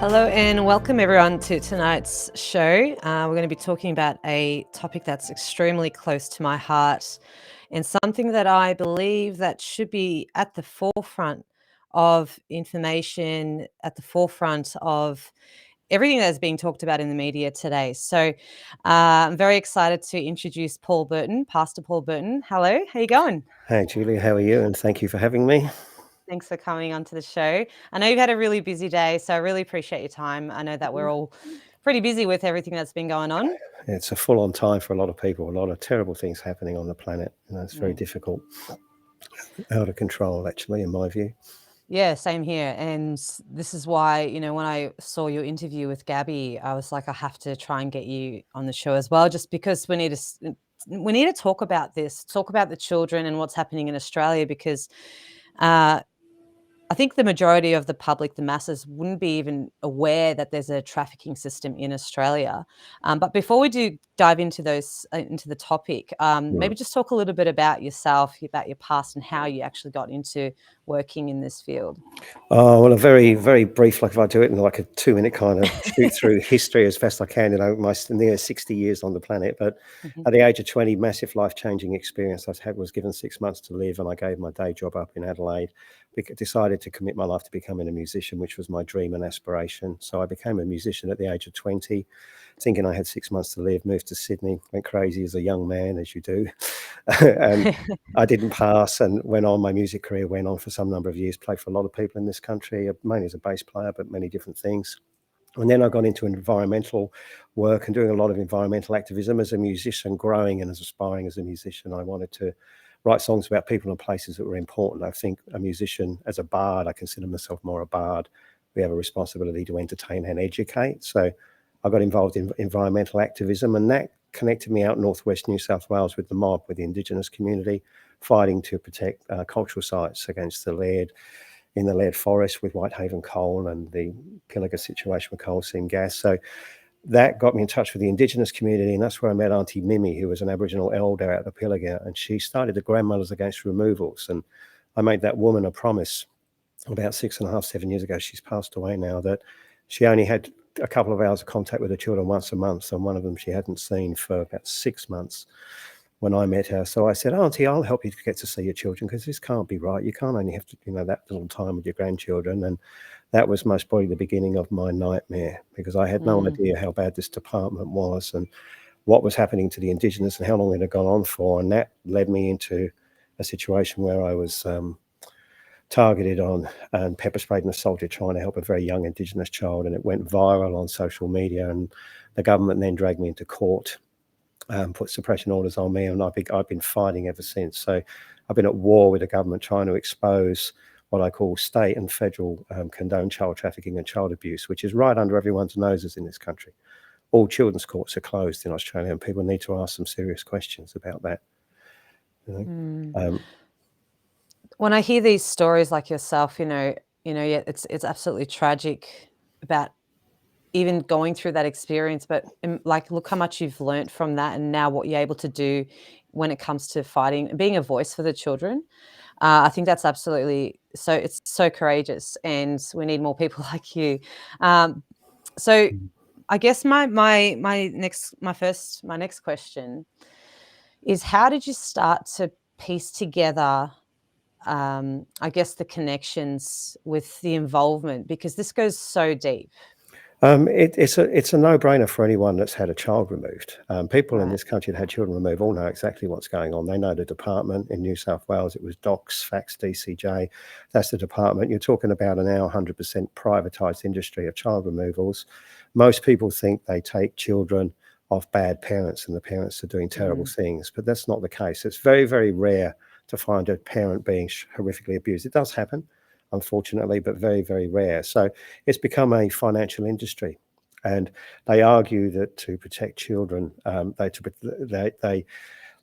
Hello and welcome everyone to tonight's show. We're going to be talking about a topic that's extremely close to my heart and something that I believe that should be at the forefront of information, at the forefront of everything that's being talked about in the media today. So I'm very excited to introduce Paul Burton, Pastor Paul Burton. Hello, how you going? Hi, Julie. How are you? And thank you for having me. Thanks for coming onto the show. I know you've had a really busy day, so I really appreciate your time. I know that we're all pretty busy with everything that's been going on. It's a full-on time for a lot of people. A lot of terrible things happening on the planet. It's very difficult, out of control, actually, in my view. Yeah, same here. And this is why, when I saw your interview with Gabby, I was like, I have to try and get you on the show as well, just because we need to talk about this, talk about the children and what's happening in Australia, because I think the majority of the public, the masses, wouldn't be even aware that there's a trafficking system in Australia. But before we do dive into into the topic, maybe just talk a little bit about yourself, about your past, and how you actually got into working in this field. Well, a very, very brief, like if I do it in like a 2-minute kind of shoot through history as best I can, my near 60 years on the planet. But Mhm. at the age of 20, massive life-changing experience. Was given 6 months to live, and I gave my day job up in Adelaide. Decided to commit my life to becoming a musician, which was my dream and aspiration. So I became a musician at the age of 20, thinking I had 6 months to live, moved to Sydney, went crazy as a young man, as you do. And I didn't pass and went on. My music career went on for some number of years, played for a lot of people in this country, mainly as a bass player, but many different things. And then I got into environmental work and doing a lot of environmental activism as a musician, growing and as aspiring as a musician. I wanted to write songs about people and places that were important. I think a musician, as a bard, I consider myself more a bard. We have a responsibility to entertain and educate. So I got involved in environmental activism, and that connected me out northwest New South Wales with the mob, with the Indigenous community, fighting to protect cultural sites against the lead in the lead forest with Whitehaven coal and the Pilliga situation with coal seam gas. So that got me in touch with the Indigenous community, and that's where I met Auntie Mimi, who was an Aboriginal elder out of the Pilliga, and she started the Grandmothers Against Removals. And I made that woman a promise about 6.5, 7 years ago. She's passed away now, that she only had a couple of hours of contact with the children once a month, and one of them she hadn't seen for about 6 months when I met her. So I said, Auntie, I'll help you to get to see your children, because this can't be right. You can't only have to, that little time with your grandchildren. And that was most probably the beginning of my nightmare, because I had no idea how bad this department was and what was happening to the Indigenous and how long it had gone on for. And that led me into a situation where I was targeted on and pepper sprayed and assaulted trying to help a very young Indigenous child, and it went viral on social media, and the government then dragged me into court, put suppression orders on me, and I've been fighting ever since. So I've been at war with the government, trying to expose what I call state and federal condoned child trafficking and child abuse, which is right under everyone's noses in this country. All children's courts are closed in Australia, and people need to ask some serious questions about that. When I hear these stories like yourself, yeah, it's absolutely tragic about even going through that experience, but like, look how much you've learnt from that, and now what you're able to do when it comes to fighting, being a voice for the children. I think that's absolutely it's so courageous, and we need more people like you. So I guess my next question is, how did you start to piece together, I guess, the connections with the involvement, because this goes so deep. It's a no-brainer for anyone that's had a child removed. People in Right. this country that had children removed all know exactly what's going on. They know the department. In New South Wales, it was DOCS, FACS, DCJ. That's the department. You're talking about an now 100% privatised industry of child removals. Most people think they take children off bad parents and the parents are doing terrible things, but that's not the case. It's very, very rare to find a parent being horrifically abused. It does happen, unfortunately, but very, very rare. So it's become a financial industry, and they argue that to protect children, they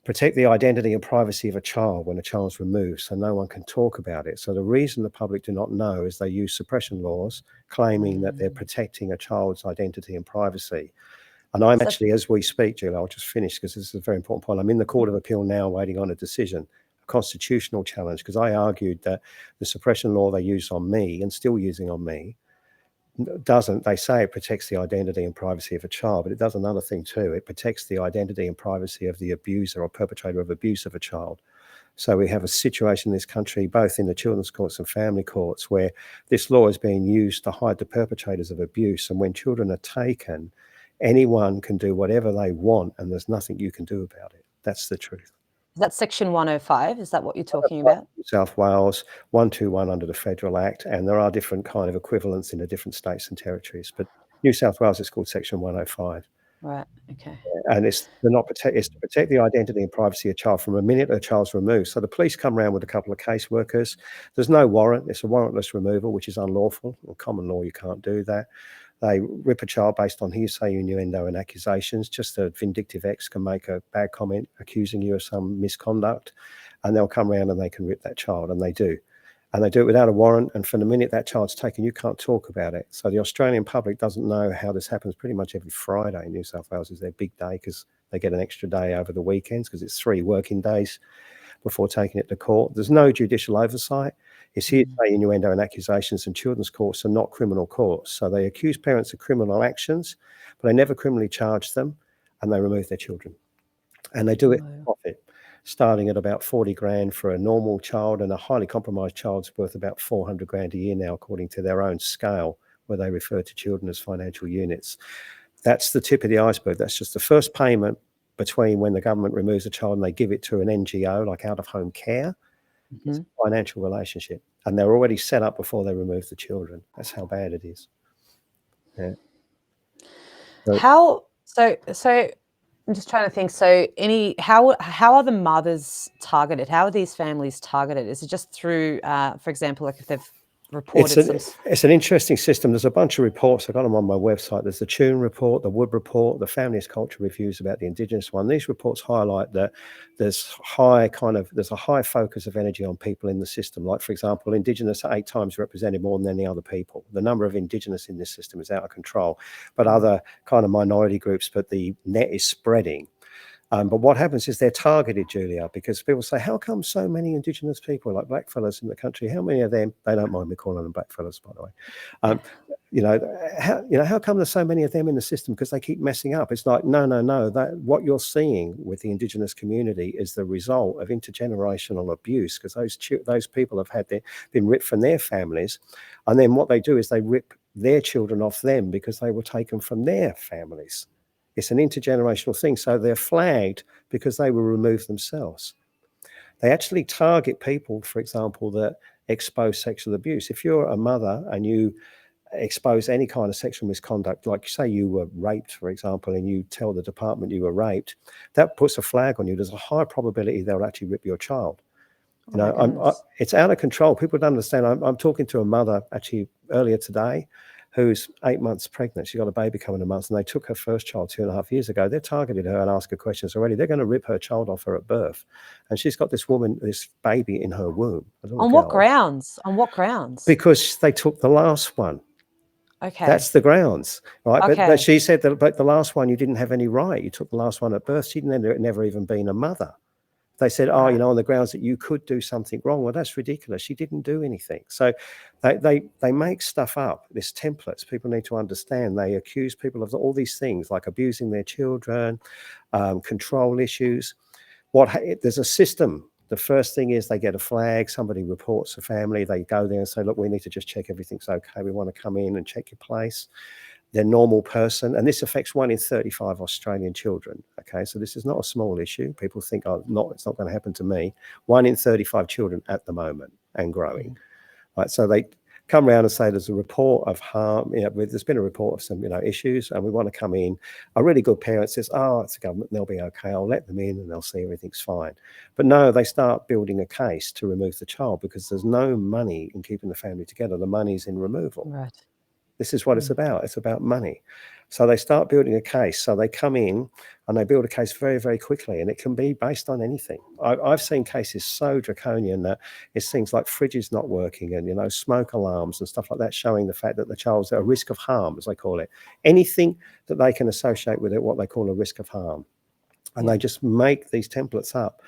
protect the identity and privacy of a child when a child's removed, so no one can talk about it. So the reason the public do not know is they use suppression laws, claiming that they're protecting a child's identity and privacy. And I'm So actually, as we speak, Jill, I'll just finish because this is a very important point. I'm in the Court of Appeal now waiting on a decision, a constitutional challenge, because I argued that the suppression law they used on me and still using on me doesn't. They say it protects the identity and privacy of a child, but it does another thing too. It protects the identity and privacy of the abuser or perpetrator of abuse of a child. So we have a situation in this country, both in the children's courts and family courts, where this law is being used to hide the perpetrators of abuse. And when children are taken, anyone can do whatever they want, and there's nothing you can do about it. That's the truth. Is that Section 105? Is that what you're talking about? New South Wales, 121 under the Federal Act, and there are different kind of equivalents in the different states and territories. But New South Wales is called Section 105. Right. Okay. And it's to protect the identity and privacy of a child from the minute a child's removed. So the police come around with a couple of caseworkers. There's no warrant. It's a warrantless removal, which is unlawful. In common law, you can't do that. They rip a child based on hearsay, innuendo, and accusations. Just a vindictive ex can make a bad comment accusing you of some misconduct, and they'll come around and they can rip that child, and they do. And they do it without a warrant. And from the minute that child's taken, you can't talk about it. So the Australian public doesn't know how this happens. Pretty much every Friday in New South Wales is their big day, because they get an extra day over the weekends, because it's 3 working days before taking it to court. There's no judicial oversight. It's hearsay, innuendo, and accusations, and children's courts are not criminal courts. So they accuse parents of criminal actions, but they never criminally charge them, and they remove their children. And they do it for profit, starting at about 40 grand for a normal child, and a highly compromised child's worth about 400 grand a year now, according to their own scale, where they refer to children as financial units. That's the tip of the iceberg. That's just the first payment between when the government removes a child and they give it to an NGO, like out-of-home care. It's a financial relationship. And they're already set up before they remove the children. That's how bad it is. Yeah. So I'm just trying to think. So how are the mothers targeted? How are these families targeted? Is it just through, for example, like if they've reported It's an interesting system. There's a bunch of reports. I got them on my website. There's the Tune report, the Wood report, the Feminist Culture reviews about the Indigenous one. These reports highlight that there's a high focus of energy on people in the system. Like, for example, Indigenous are 8 times represented more than any other people. The number of Indigenous in this system is out of control, but other kind of minority groups, but the net is spreading. But what happens is they're targeted, Julia, because people say, how come so many Indigenous people, like blackfellas in the country, how many of them, they don't mind me calling them blackfellas, by the way, how come there's so many of them in the system? Because they keep messing up. It's like, no, that what you're seeing with the Indigenous community is the result of intergenerational abuse, because those people have been ripped from their families. And then what they do is they rip their children off them because they were taken from their families. It's an intergenerational thing. So they're flagged because they were removed themselves. They actually target people, for example, that expose sexual abuse. If you're a mother and you expose any kind of sexual misconduct, like say you were raped, for example, and you tell the department you were raped, that puts a flag on you. There's a high probability they'll actually rip your child. It's out of control. People don't understand. I'm talking to a mother actually earlier today who's 8 months pregnant. She got a baby coming in a month, and they took her first child 2.5 years ago. They're targeted her and asked her questions already. They're going to rip her child off her at birth. And she's got this baby in her womb. On what grounds? Because they took the last one. Okay. That's the grounds, right? Okay. But she said that, but the last one, you didn't have any right. You took the last one at birth. She'd never even been a mother. They said, on the grounds that you could do something wrong. Well, that's ridiculous. She didn't do anything. So they make stuff up, these templates. People need to understand. They accuse people of all these things, like abusing their children, control issues. There's a system. The first thing is they get a flag. Somebody reports a family. They go there and say, look, we need to just check everything's okay. We want to come in and check your place. They're normal person, and this affects 1 in 35 Australian children. Okay, so this is not a small issue. People think, it's not going to happen to me. 1 in 35 children at the moment, and growing. Right, so they come around and say there's a report of harm. There's been a report of some issues, and we want to come in. A really good parent says, it's the government, they'll be okay. I'll let them in, and they'll see everything's fine. But no, they start building a case to remove the child because there's no money in keeping the family together. The money's in removal. Right. This is what it's about. It's about money. So they start building a case. So they come in and they build a case very, very quickly, and it can be based on anything. I've seen cases so draconian that it's things like fridges not working and, smoke alarms and stuff like that, showing the fact that the child's at a risk of harm, as they call it. Anything that they can associate with it, what they call a risk of harm. And they just make these templates up.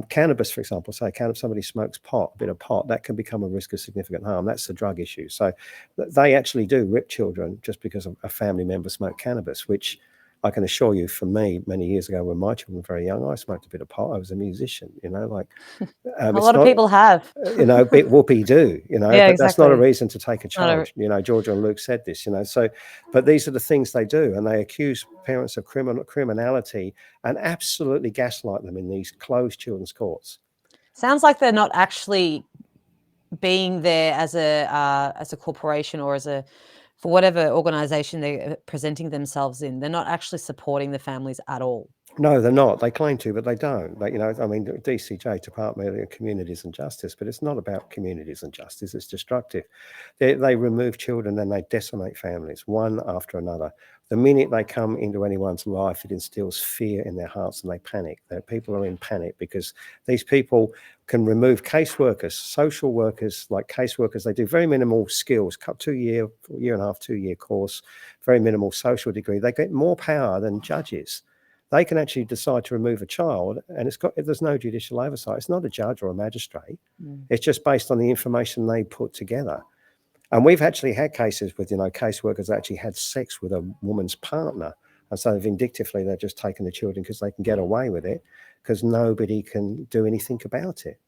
Cannabis, for example, say somebody smokes pot, a bit of pot, that can become a risk of significant harm. That's the drug issue. So they actually do rip children just because a family member smoked cannabis, which I can assure you, for me, many years ago when my children were very young, I smoked a bit of pot. I was a musician, like A it's lot of not, people have. bit whoopee-doo, Yeah, but that's not a exactly. reason to take a charge. Georgia and Luke said this, so, but these are the things they do, and they accuse parents of criminality and absolutely gaslight them in these closed children's courts. Sounds like they're not actually being there as a corporation or for whatever organization they're presenting themselves in. They're not actually supporting the families at all. No, they're not. They claim to, but they don't. DCJ, Department of Communities and Justice, but it's not about communities and justice. It's destructive. They remove children and they decimate families, one after another. The minute they come into anyone's life, it instills fear in their hearts and they panic. People are in panic because these people can remove caseworkers, social workers, like caseworkers. They do very minimal skills, 2-year and a half, 2-year course, very minimal social degree. They get more power than judges. They can actually decide to remove a child, and there's no judicial oversight. It's not a judge or a magistrate. It's just based on the information they put together. And we've actually had cases with, caseworkers that actually had sex with a woman's partner. And so vindictively, they're just taking the children because they can get away with it because nobody can do anything about it.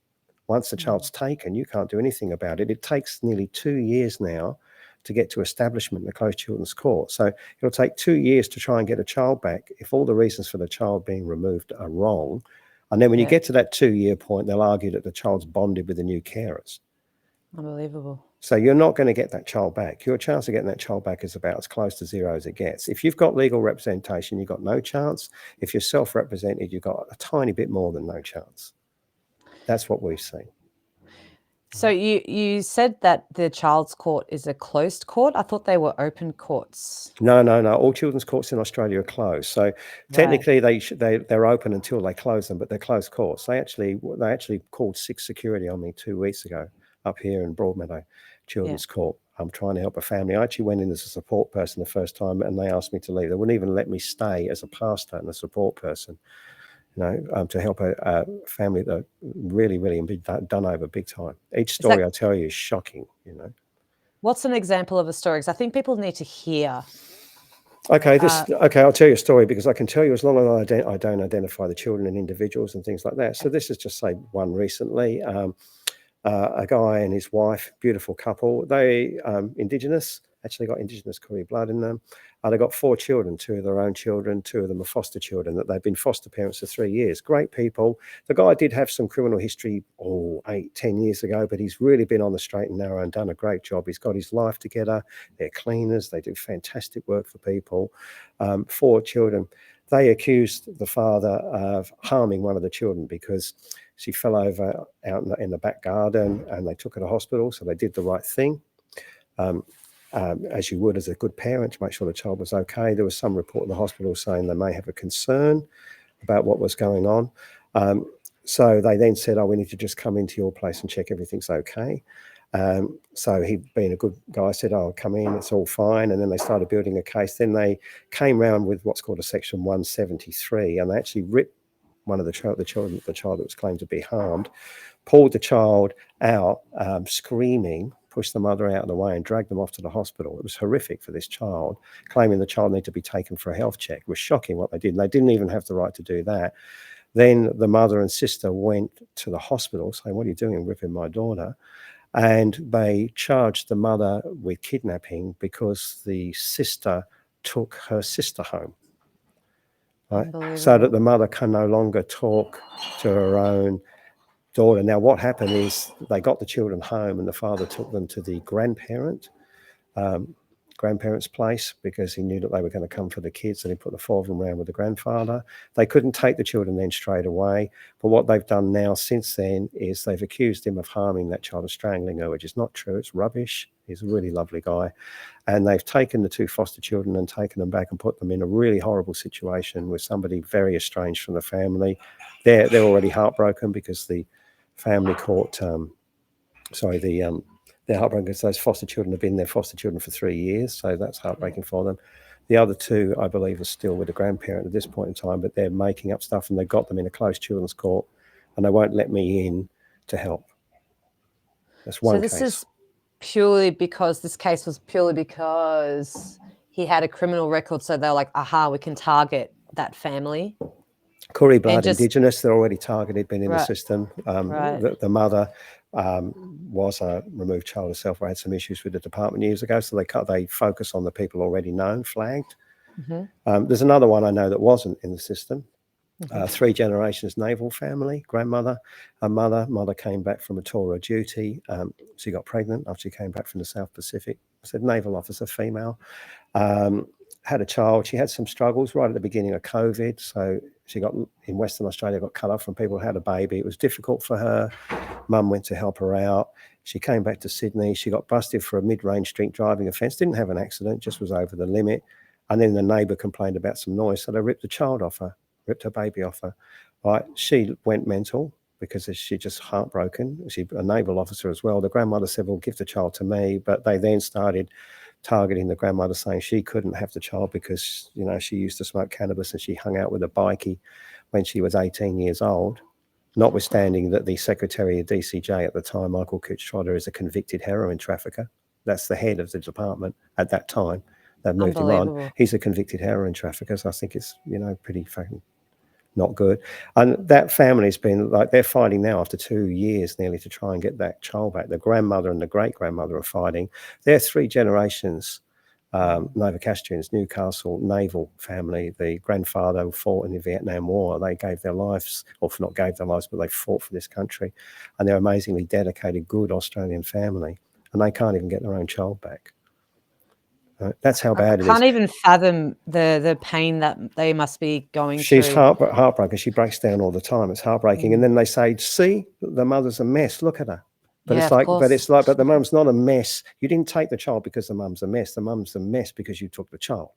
Once the child's taken, you can't do anything about it. It takes nearly 2 years now to get to establishment in the closed children's court. So it'll take 2 years to try and get a child back if all the reasons for the child being removed are wrong. And then when you get to that 2-year point, they'll argue that the child's bonded with the new carers. Unbelievable. So you're not going to get that child back. Your chance of getting that child back is about as close to zero as it gets. If you've got legal representation, you've got no chance. If you're self-represented, you've got a tiny bit more than no chance. That's what we've seen. So you said that the child's court is a closed court. I thought they were open courts. No. All children's courts in Australia are closed. So technically, they're open until they close them, but they're closed courts. They actually called 6 security on me 2 weeks ago up here in Broadmeadow Children's Court. I'm trying to help a family. I actually went in as a support person the first time, and they asked me to leave. They wouldn't even let me stay as a pastor and a support person. To help a family that really been done over big time. Each story I tell you is shocking, What's an example of a story? Because I think people need to hear. Okay, I'll tell you a story because I can tell you as long as I don't identify the children and individuals and things like that. So this is just, say, one recently. A guy and his wife, beautiful couple. They Indigenous, actually got Indigenous Korean blood in them. They got 4 children, 2 of their own children, 2 of them are foster children that they've been foster parents for 3 years. Great people. The guy did have some criminal history 8-10 years ago, but he's really been on the straight and narrow and done a great job. He's got his life together. They're cleaners. They do fantastic work for people. 4 children. They accused the father of harming one of the children because she fell over out in the back garden and they took her to hospital. So they did the right thing. As you would as a good parent, to make sure the child was okay. There was some report in the hospital saying they may have a concern about what was going on. So they then said, we need to just come into your place and check everything's okay. So he, being a good guy, said, come in, it's all fine. And then they started building a case. Then they came round with what's called a Section 173, and they actually ripped one of the child that was claimed to be harmed, pulled the child out, screaming, pushed the mother out of the way and dragged them off to the hospital. It was horrific for this child, claiming the child needed to be taken for a health check. It was shocking what they did. And they didn't even have the right to do that. Then the mother and sister went to the hospital saying, what are you doing, ripping my daughter? And they charged the mother with kidnapping because the sister took her sister home. Right? So that the mother can no longer talk to her own daughter. Now, what happened is they got the children home and the father took them to the grandparent's place because he knew that they were going to come for the kids, and he put the 4 of them around with the grandfather. They couldn't take the children then straight away, but what they've done now since then is they've accused him of harming that child, of strangling her, which is not true. It's rubbish. He's a really lovely guy. And they've taken the 2 foster children and taken them back and put them in a really horrible situation with somebody very estranged from the family. They're already heartbroken because the family court, they're heartbroken because those foster children have been their foster children for 3 years. So that's heartbreaking for them. The other 2, I believe, are still with the grandparent at this point in time, but they're making up stuff and they got them in a closed children's court. and they won't let me in to help. That's one So this case. is purely because this case was purely because he had a criminal record, so they're like, aha, we can target that family. Koori blood, just- Indigenous, they're already targeted, been in the Right. system. Right. The mother was a removed child herself, had some issues with the department years ago, so they focus on the people already known, flagged. There's another one I know that wasn't in the system. 3 generations naval family, grandmother, her mother came back from a tour of duty. She got pregnant after she came back from the South Pacific. I said naval officer, female. Had a child. She had some struggles right at the beginning of COVID. So she got in Western Australia, got cut off from people who had a baby. It was difficult for her. Mum went to help her out. She came back to Sydney. She got busted for a mid-range drink driving offence. Didn't have an accident, just was over the limit. And then the neighbour complained about some noise, so they ripped the child off her, ripped her baby off her. Right? She went mental because she just heartbroken. She's a naval officer as well. The grandmother said, well, give the child to me. But they then started targeting the grandmother, saying she couldn't have the child because, you know, she used to smoke cannabis and she hung out with a bikie when she was 18 years old, notwithstanding that the secretary of DCJ at the time, Michael Cooch-Trotter, is a convicted heroin trafficker. That's the head of the department at that time. They've moved him on. He's a convicted heroin trafficker, so I think it's, you know, pretty fucking not good. And that family's been like, they're fighting now after 2 years nearly to try and get that child back. The grandmother and the great-grandmother are fighting. They're 3 generations, Novocastrians, Newcastle naval family. The grandfather fought in the Vietnam War. They gave their lives, or not gave their lives, but they fought for this country. And they're amazingly dedicated, good Australian family. And they can't even get their own child back. That's how bad it is. I can't even fathom the pain that they must be going through. She's heartbroken. She breaks down all the time. It's heartbreaking. And then they say, see, the mother's a mess. Look at her. But but the mum's not a mess. You didn't take the child because the mum's a mess. The mum's a mess because you took the child.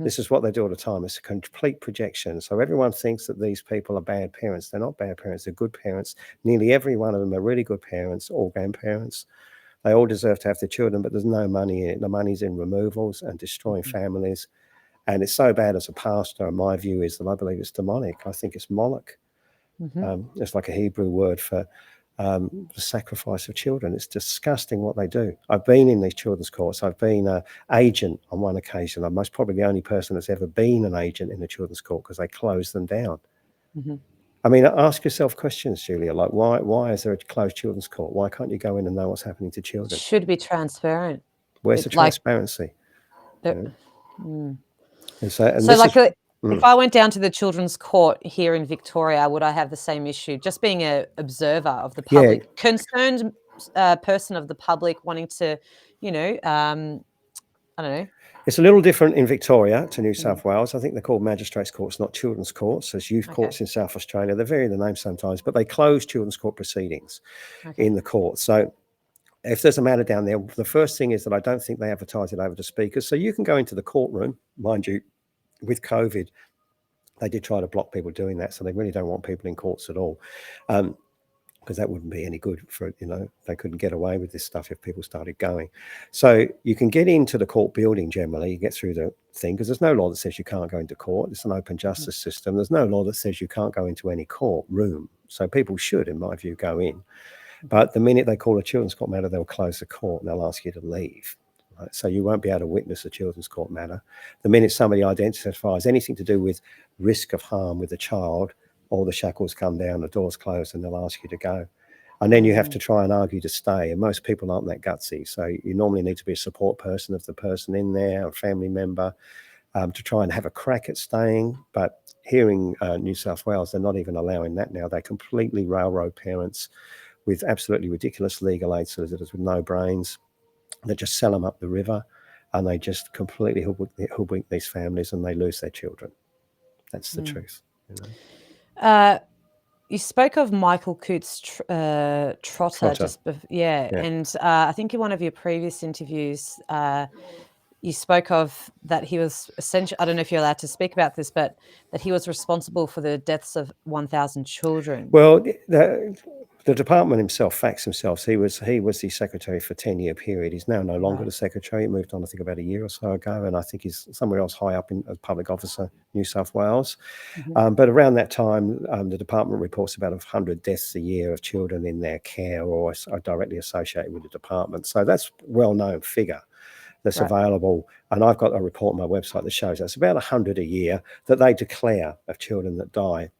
This is what they do all the time. It's a complete projection. So everyone thinks that these people are bad parents. They're not bad parents. They're good parents. Nearly every one of them are really good parents or grandparents. They all deserve to have their children, but there's no money in it. The money's in removals and destroying families. And it's so bad as a pastor, and my view is that I believe it's demonic. I think it's Moloch. It's like a Hebrew word for the sacrifice of children. It's disgusting what they do. I've been in these children's courts. I've been an agent on one occasion. I'm most probably the only person that's ever been an agent in a children's court because they close them down. I mean, ask yourself questions, Julia, like why is there a closed children's court? Why can't you go in and know what's happening to children? It should be transparent. Where's the transparency? If I went down to the children's court here in Victoria, would I have the same issue? Just being an observer of the public, concerned person of the public wanting to, you know, I don't know. It's a little different in Victoria to New South Wales. I think they're called magistrates' courts, not children's courts. There's youth courts in South Australia. They vary the name sometimes, but they close children's court proceedings in the court. So if there's a matter down there, the first thing is that I don't think they advertise it over to speakers. So you can go into the courtroom, mind you, with COVID, they did try to block people doing that. So they really don't want people in courts at all. Because that wouldn't be any good for, you know, they couldn't get away with this stuff if people started going. So you can get into the court building generally, you get through the thing, because there's no law that says you can't go into court. It's an open justice system. There's no law that says you can't go into any courtroom. So people should, in my view, go in. But the minute they call a children's court matter, they'll close the court and they'll ask you to leave. Right? So you won't be able to witness a children's court matter. The minute somebody identifies anything to do with risk of harm with a child, all the shackles come down, the doors close, and they'll ask you to go. And then you have to try and argue to stay. And most people aren't that gutsy. So you normally need to be a support person of the person in there, a family member, to try and have a crack at staying. But here in New South Wales, they're not even allowing that now. They completely railroad parents with absolutely ridiculous legal aid solicitors with no brains. They just sell them up the river, and they just completely hoodwink these families, and they lose their children. That's the truth. You know? You spoke of Michael Coots-Trotter. And I think in one of your previous interviews, you spoke of that he was essentially, I don't know if you're allowed to speak about this, but that he was responsible for the deaths of 1,000 children. Well, the The department himself, Fax himself, he was the secretary for a 10-year period. He's now no longer Right. the secretary. He moved on, I think, about a year or so ago, and I think he's somewhere else high up in as public officer, New South Wales. But around that time, the department reports about 100 deaths a year of children in their care or are directly associated with the department. So that's a well-known figure that's Right. available. And I've got a report on my website that shows that's about 100 a year that they declare of children that die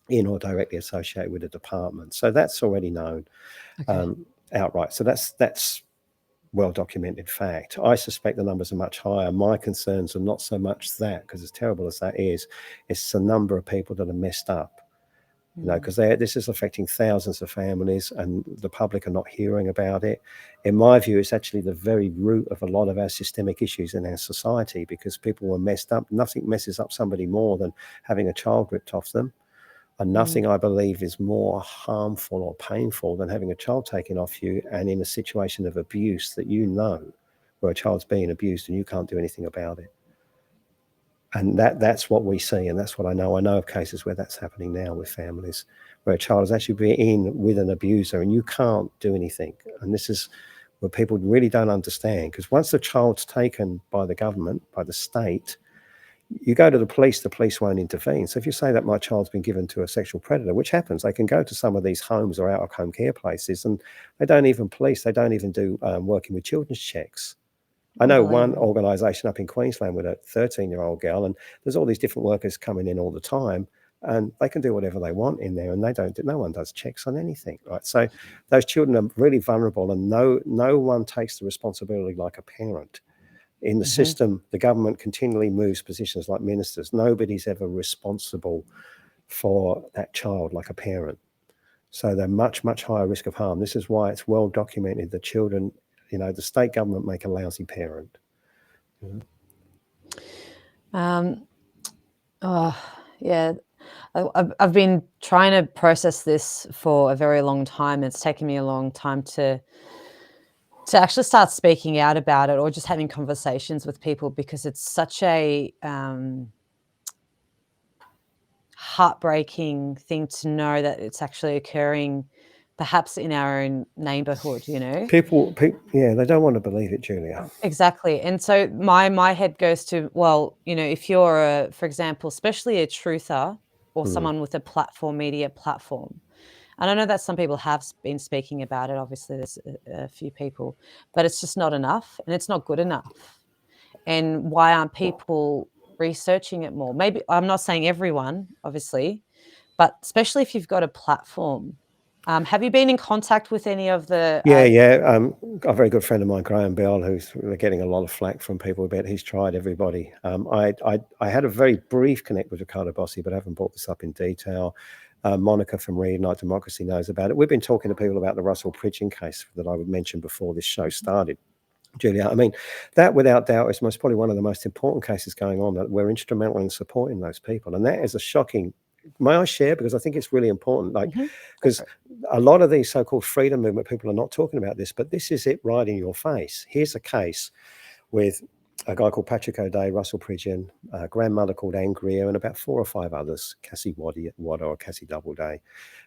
in or directly associated with the department. So that's already known Okay. outright. So that's well-documented fact. I suspect the numbers are much higher. My concerns are not so much that, because as terrible as that is, it's the number of people that are messed up. Because this is affecting thousands of families and the public are not hearing about it. In my view, it's actually the very root of a lot of our systemic issues in our society, because people were messed up. Nothing messes up somebody more than having a child ripped off them. And nothing, I believe, is more harmful or painful than having a child taken off you and in a situation of abuse that where a child's being abused and you can't do anything about it. And that's what we see, and that's what I know. I know of cases where that's happening now with families, where a child is actually being with an abuser and you can't do anything. And this is where people really don't understand, because once the child's taken by the government, by the state, you go to the police won't intervene. So if you say that my child's been given to a sexual predator, which happens, they can go to some of these homes or out-of-home care places and they don't even do working with children's checks. I know one organisation up in Queensland with a 13-year-old girl, and there's all these different workers coming in all the time, and they can do whatever they want in there, and no one does checks on anything, right? So those children are really vulnerable, and no one takes the responsibility like a parent. In the system, the government continually moves positions like ministers. Nobody's ever responsible for that child like a parent. So they're much, much higher risk of harm. This is why it's well documented that children, the state government make a lousy parent. Yeah. I've been trying to process this for a very long time. It's taken me a long time to actually start speaking out about it, or just having conversations with people, because it's such a heartbreaking thing to know that it's actually occurring perhaps in our own neighborhood, People, yeah, they don't want to believe it, Julia. Exactly. And so my head goes to, well, if you're for example, especially a truther or someone with a media platform. And I know that some people have been speaking about it. Obviously, there's a few people, but it's just not enough, and it's not good enough. And why aren't people researching it more? Maybe, I'm not saying everyone, obviously, but especially if you've got a platform. Have you been in contact with any of the? Yeah. A very good friend of mine, Graham Bell, who's getting a lot of flack from people about he's tried everybody. I had a very brief connect with Ricardo Bossi, but I haven't brought this up in detail. Monica from Reignite Democracy knows about it. We've been talking to people about the Russell Pridgeon case that I would mention before this show started. Julia, I mean, that without doubt is most probably one of the most important cases going on, that we're instrumental in supporting those people. And that is a shocking, may I share, because I think it's really important, because a lot of these so-called freedom movement people are not talking about this, but this is it right in your face. Here's a case with a guy called Patrick O'Day, Russell Pridgeon, a grandmother called Anne Greer, and about 4 or 5 others, Cassie Wadder or Cassie Doubleday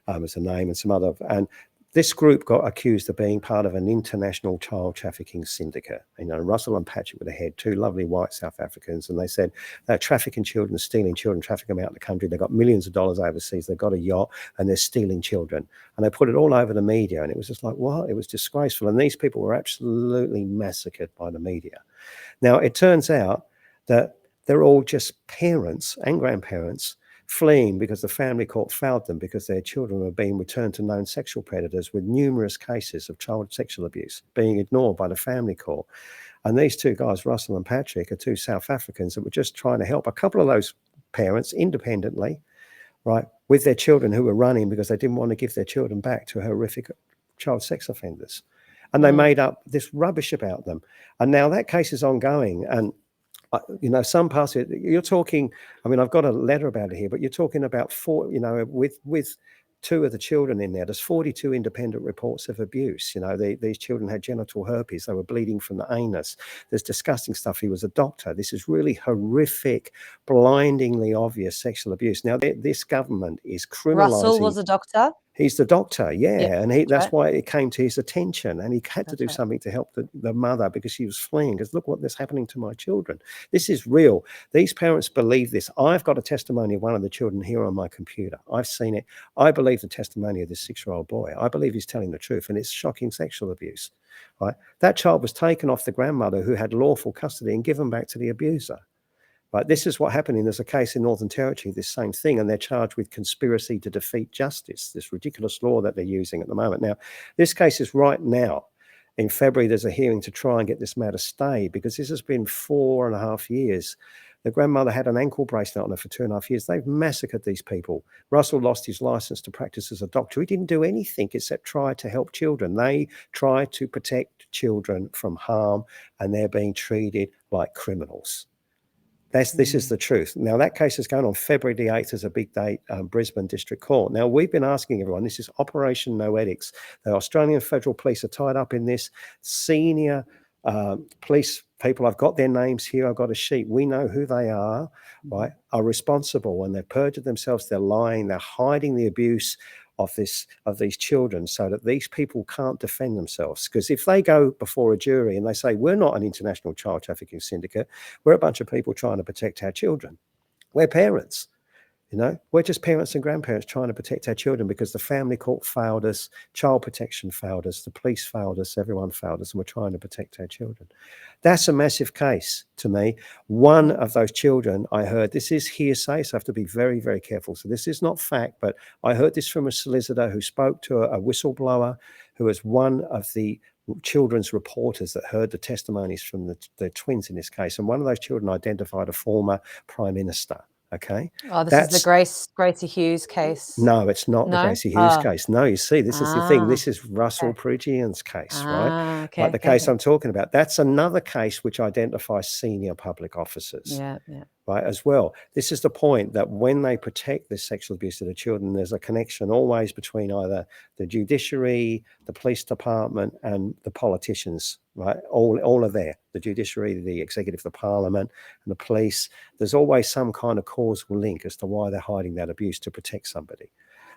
as a name, and some other. And this group got accused of being part of an international child trafficking syndicate. Russell and Patrick were the head, 2 lovely white South Africans, and they said they're trafficking children, stealing children, trafficking them out of the country. They've got millions of dollars overseas. They've got a yacht, and they're stealing children. And they put it all over the media, and it was just like, what? It was disgraceful. And these people were absolutely massacred by the media. Now, it turns out that they're all just parents and grandparents fleeing because the family court fouled them because their children were being returned to known sexual predators, with numerous cases of child sexual abuse being ignored by the family court. And these 2 guys, Russell and Patrick, are 2 South Africans that were just trying to help a couple of those parents independently, right, with their children who were running because they didn't want to give their children back to horrific child sex offenders. And they made up this rubbish about them. And now that case is ongoing. And some parts of it, you're talking, I've got a letter about it here, but you're talking about 4, with 2 of the children in there's 42 independent reports of abuse. These children had genital herpes. They were bleeding from the anus. There's disgusting stuff. He was a doctor. This is really horrific, blindingly obvious sexual abuse. Now, this government is criminalizing. Russell was a doctor? He's the doctor, yeah, Yep, and that's that's right. why it came to his attention, and he had to That's do right. something to help the mother because she was fleeing. Because look what is happening to my children. This is real. These parents believe this. I've got a testimony of one of the children here on my computer. I've seen it. I believe the testimony of this 6-year-old boy. I believe he's telling the truth, and it's shocking sexual abuse. Right? That child was taken off the grandmother who had lawful custody and given back to the abuser. Right, this is what happened. There's a case in Northern Territory, this same thing, and they're charged with conspiracy to defeat justice, this ridiculous law that they're using at the moment. Now, this case is right now. In February, there's a hearing to try and get this matter stayed because this has been 4.5 years. The grandmother had an ankle bracelet on her for 2.5 years. They've massacred these people. Russell lost his license to practice as a doctor. He didn't do anything except try to help children. They try to protect children from harm, and they're being treated like criminals. This is the truth. Now, that case is going on February the 8th as a big date, Brisbane District Court. Now, we've been asking everyone, this is Operation Noetics. The Australian Federal Police are tied up in this. Senior police people, I've got their names here, I've got a sheet. We know who they are, right, are responsible, and they've perjured themselves, they're lying, they're hiding the abuse of these children so that these people can't defend themselves. Because if they go before a jury and they say, we're not an international child trafficking syndicate, we're a bunch of people trying to protect our children. We're parents. We're just parents and grandparents trying to protect our children because the family court failed us, child protection failed us, the police failed us, everyone failed us, and we're trying to protect our children. That's a massive case to me. One of those children, I heard, this is hearsay, so I have to be very, very careful. So this is not fact, but I heard this from a solicitor who spoke to a whistleblower who was one of the children's reporters that heard the testimonies from the twins in this case. And one of those children identified a former prime minister. Okay. Oh, this is the Gracie Hughes case? No, it's not the No? Gracie Hughes case. No, you see, this is the thing. This is Russell Okay. Prugian's case, right? Okay, Like the case I'm talking about. That's another case which identifies senior public officers. Yeah. Right, as well. This is the point that when they protect this sexual abuse of the children, there's a connection always between either the judiciary, the police department, and the politicians, right? All are there. The judiciary, the executive, the parliament, and the police. There's always some kind of causal link as to why they're hiding that abuse to protect somebody.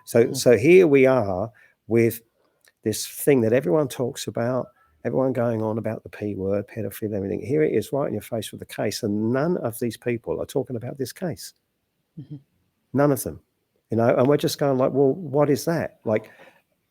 So here we are with this thing that everyone talks about, everyone going on about the P word, pedophilia, everything. Here it is right in your face with the case. And none of these people are talking about this case. None of them, and we're just going like, well, what is that? Like,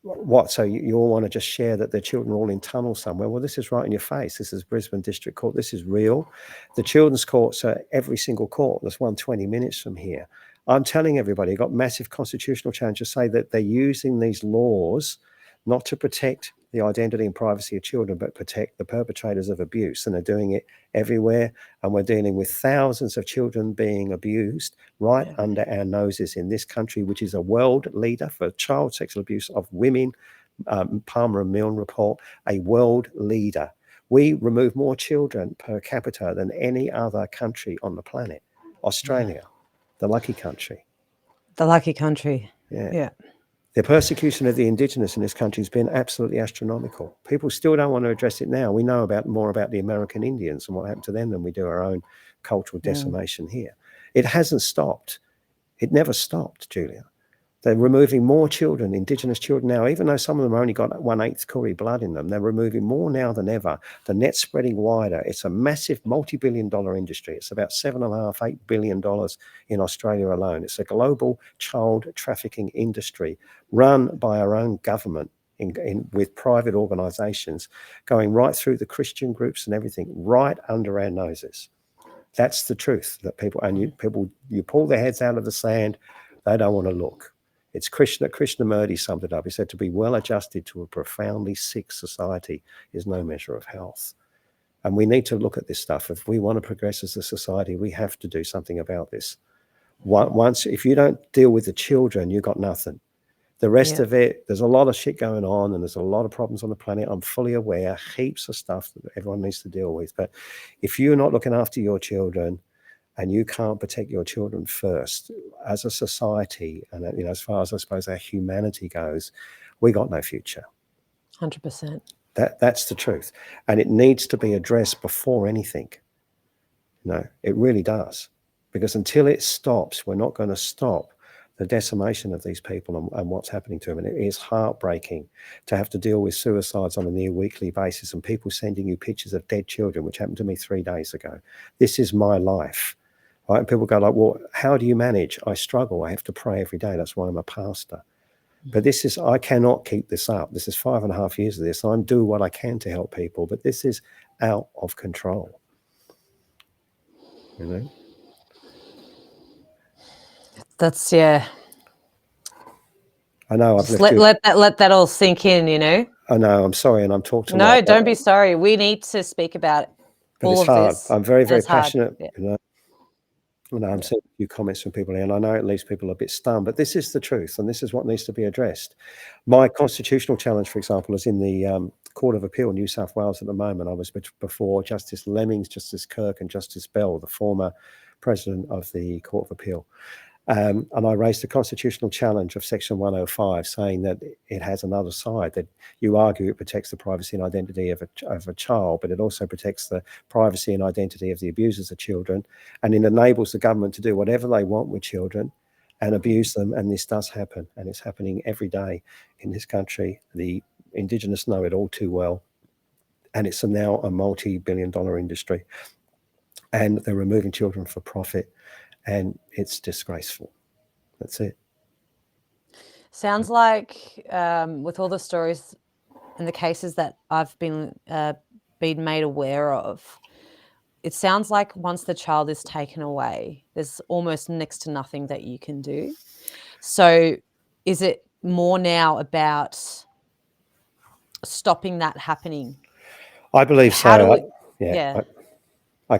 what? So you all want to just share that their children are all in tunnels somewhere? Well, this is right in your face. This is Brisbane District Court. This is real. The children's courts are every single court. There's one 20 minutes from here. I'm telling everybody, you've got massive constitutional change to say that they're using these laws not to protect the identity and privacy of children, but protect the perpetrators of abuse. And they're doing it everywhere. And we're dealing with thousands of children being abused right under our noses in this country, which is a world leader for child sexual abuse of women. Palmer and Milne report, a world leader. We remove more children per capita than any other country on the planet. Australia, the lucky country. The lucky country. Yeah. The persecution of the Indigenous in this country has been absolutely astronomical. People still don't want to address it now. We know more about the American Indians and what happened to them than we do our own cultural decimation here. It hasn't stopped. It never stopped, Julia. They're removing more children, Indigenous children now, even though some of them only got 1/8 Koori blood in them. They're removing more now than ever. The net's spreading wider. It's a massive multi-billion-dollar industry. It's about $7.5, $8 billion in Australia alone. It's a global child trafficking industry run by our own government with private organisations going right through the Christian groups and everything, right under our noses. That's the truth that you pull their heads out of the sand, they don't want to look. It's Krishnamurti summed it up. He said, to be well adjusted to a profoundly sick society is no measure of health. And we need to look at this stuff. If we want to progress as a society, we have to do something about this. If you don't deal with the children, you've got nothing. The rest of it, there's a lot of shit going on and there's a lot of problems on the planet. I'm fully aware, heaps of stuff that everyone needs to deal with. But if you're not looking after your children, and you can't protect your children first, as a society, and as far as I suppose our humanity goes, we got no future. 100%. That's the truth, and it needs to be addressed before anything. It really does, because until it stops, we're not going to stop the decimation of these people and what's happening to them. And it is heartbreaking to have to deal with suicides on a near weekly basis and people sending you pictures of dead children, which happened to me 3 days ago. This is my life. Right? And people go like, well, how do you manage? I struggle. I have to pray every day. That's why I'm a pastor. But this is, I cannot keep this up. This is 5.5 years of this. I'm doing what I can to help people, but this is out of control. You know? That's, yeah. I know Just let that all sink in, you know? I know, I'm sorry, and I'm talked a lot. No, don't be sorry. We need to speak about all of this. I'm very, very it's hard. passionate. Yeah. You know, I'm seeing a few comments from people here, and I know it leaves people a bit stunned, but this is the truth, and this is what needs to be addressed. My constitutional challenge, for example, is in the Court of Appeal, New South Wales at the moment. I was before Justice Lemmings, Justice Kirk, and Justice Bell, the former president of the Court of Appeal. And I raised the constitutional challenge of Section 105, saying that it has another side, that you argue it protects the privacy and identity of a child, but it also protects the privacy and identity of the abusers of children, and it enables the government to do whatever they want with children and abuse them. And this does happen, and it's happening every day in this country. The Indigenous know it all too well, and it's now a multi-billion-dollar industry, and they're removing children for profit. And it's disgraceful. That's it. Sounds like with all the stories and the cases that I've been made aware of, it sounds like once the child is taken away, there's almost next to nothing that you can do. So is it more now about stopping that happening? I believe How so. do we,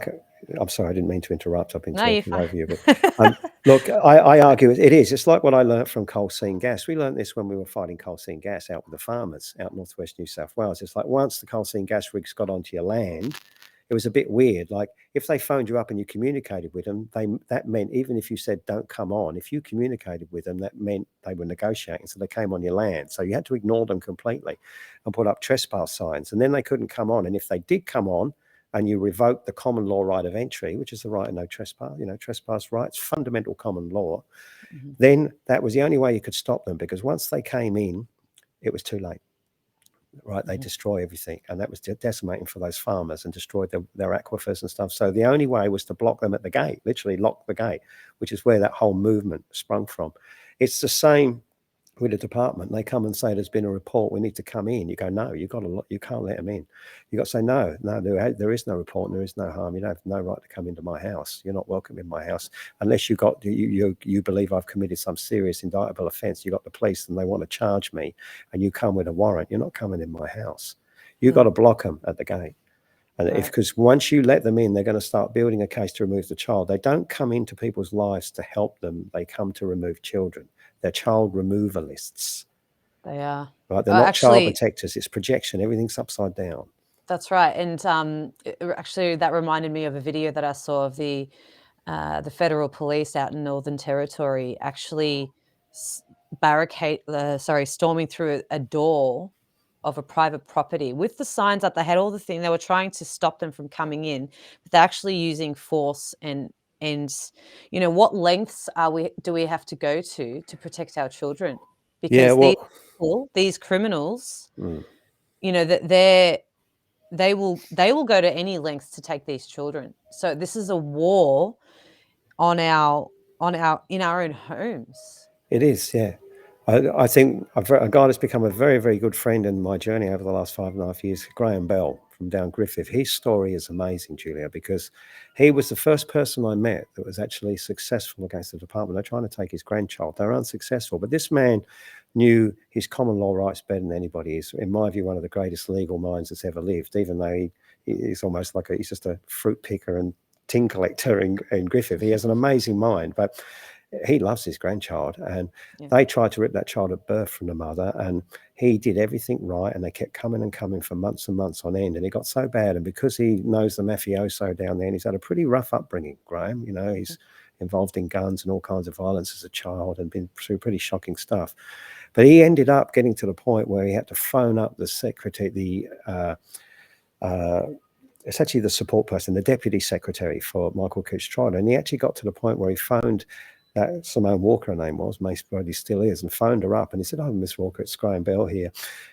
I'm sorry, I didn't mean to interrupt. I've been No, you're talking over fine. you. But look, I argue it is. It's like what I learned from coal seam gas. We learned this when we were fighting coal seam gas out with the farmers out northwest New South Wales. It's like once the coal seam gas rigs got onto your land, it was a bit weird. Like if they phoned you up and you communicated with them, that meant even if you said don't come on, if you communicated with them, that meant they were negotiating. So they came on your land. So you had to ignore them completely and put up trespass signs. And then they couldn't come on. And if they did come on, and you revoke the common law right of entry, which is the right of no trespass, trespass rights, fundamental common law, then that was the only way you could stop them, because once they came in, it was too late, right? They destroy everything, and that was decimating for those farmers and destroyed their aquifers and stuff. So the only way was to block them at the gate, literally lock the gate, which is where that whole movement sprung from. It's the same with the department. They come and say there's been a report, we need to come in. You go, no, you can't let them in. You got to say no, there is no report, and there is no harm. You don't have no right to come into my house. You're not welcome in my house unless you believe I've committed some serious indictable offence. You got the police and they want to charge me, and you come with a warrant. You're not coming in my house. You got to block them at the gate. And because once you let them in, they're going to start building a case to remove the child. They don't come into people's lives to help them. They come to remove children. They're child removalists. They are. Right? They're not child protectors. It's projection. Everything's upside down. That's right. And actually, that reminded me of a video that I saw of the federal police out in Northern Territory actually storming through a door of a private property with the signs up. They had all the things. They were trying to stop them from coming in, but they're actually using force and what lengths do we have to go to protect our children? Because these criminals, that they will go to any lengths to take these children. So this is a war in our own homes. It is, yeah. I think a guy that's become a very, very good friend in my journey over the last 5.5 years, Graham Bell from down Griffith. His story is amazing, Julia, because he was the first person I met that was actually successful against the department. They're trying to take his grandchild. They're unsuccessful. But this man knew his common law rights better than anybody. He's, in my view, one of the greatest legal minds that's ever lived, even though he's almost like he's just a fruit picker and tin collector in Griffith. He has an amazing mind, but he loves his grandchild, and they tried to rip that child at birth from the mother, and he did everything right, and they kept coming and coming for months and months on end, and it got so bad. And because he knows the mafioso down there, and he's had a pretty rough upbringing, Graham, he's involved in guns and all kinds of violence as a child and been through pretty shocking stuff. But he ended up getting to the point where he had to phone up the secretary, it's actually the support person, the deputy secretary for Michael Cooch Trotter, and he actually got to the point where he phoned that Simone Walker, her name was, Mace Brody still is, and phoned her up, and he said, "Oh, Miss Walker, it's Graham Bell here.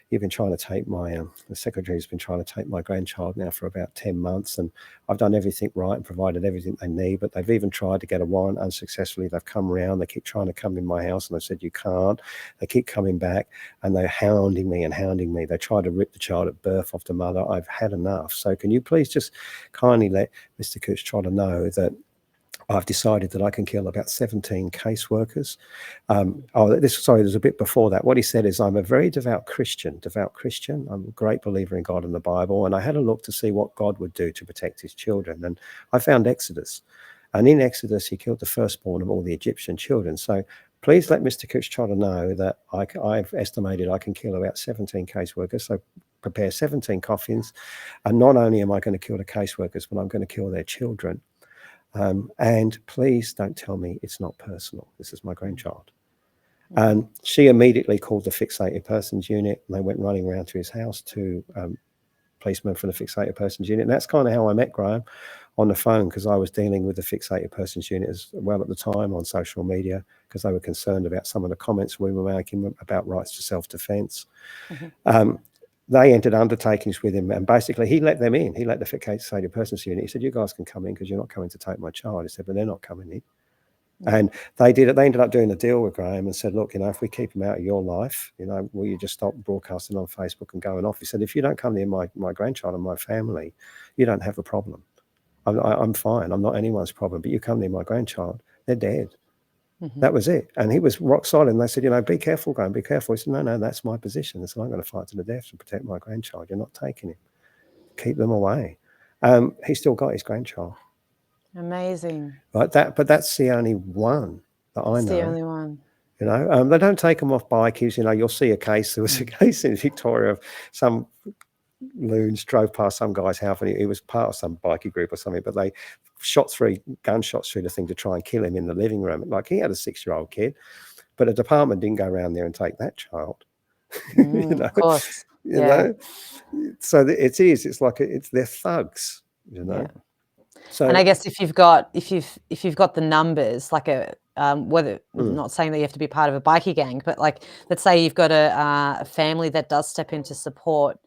You've been trying to take my, the secretary's been trying to take my grandchild now for about 10 months, and I've done everything right and provided everything they need, but they've even tried to get a warrant unsuccessfully. They've come round, they keep trying to come in my house, and I said, you can't. They keep coming back, and they're hounding me and hounding me. They tried to rip the child at birth off the mother. I've had enough. So can you please just kindly let Mr. Cooch try to know that I've decided that I can kill about 17 caseworkers." There's a bit before that. What he said is, "I'm a very devout Christian. I'm a great believer in God and the Bible. And I had a look to see what God would do to protect his children. And I found Exodus. And in Exodus, he killed the firstborn of all the Egyptian children. So please let Mr. Cooch try to know that I've estimated I can kill about 17 caseworkers. So prepare 17 coffins. And not only am I going to kill the caseworkers, but I'm going to kill their children. And please don't tell me it's not personal. This is my grandchild." And she immediately called the Fixated Persons Unit, and they went running around to his house, to policemen from the Fixated Persons Unit. And that's kind of how I met Graham, on the phone, because I was dealing with the Fixated Persons Unit as well at the time on social media, because they were concerned about some of the comments we were making about rights to self-defense. They entered undertakings with him, and basically he let them in. He let the Fixated Persons Unit. He said, "You guys can come in because you're not coming to take my child." He said, "But they're not coming in." And they did it. They ended up doing a deal with Graham and said, "Look, if we keep him out of your life, will you just stop broadcasting on Facebook and going off?" He said, "If you don't come near my grandchild and my family, you don't have a problem. I'm fine. I'm not anyone's problem. But you come near my grandchild, they're dead." That was it. And he was rock solid. And they said, "Be careful, Graham, be careful." He said, no, that's my position. I said, "I'm going to fight to the death to protect my grandchild. You're not taking him. Keep them away." He still got his grandchild. Amazing. But that's the only one that I know. It's the only one. They don't take them off bikies. You'll see a case. There was a case in Victoria of some loons drove past some guy's house, and he was part of some bikie group or something, but they shot 3 gunshots through the thing to try and kill him in the living room. Like, he had a 6-year-old kid, but the department didn't go around there and take that child. Of course. So it's like they're thugs, Yeah. So, and I guess if you've got the numbers, like whether not saying that you have to be part of a bikie gang, but like, let's say you've got a family that does step in to support.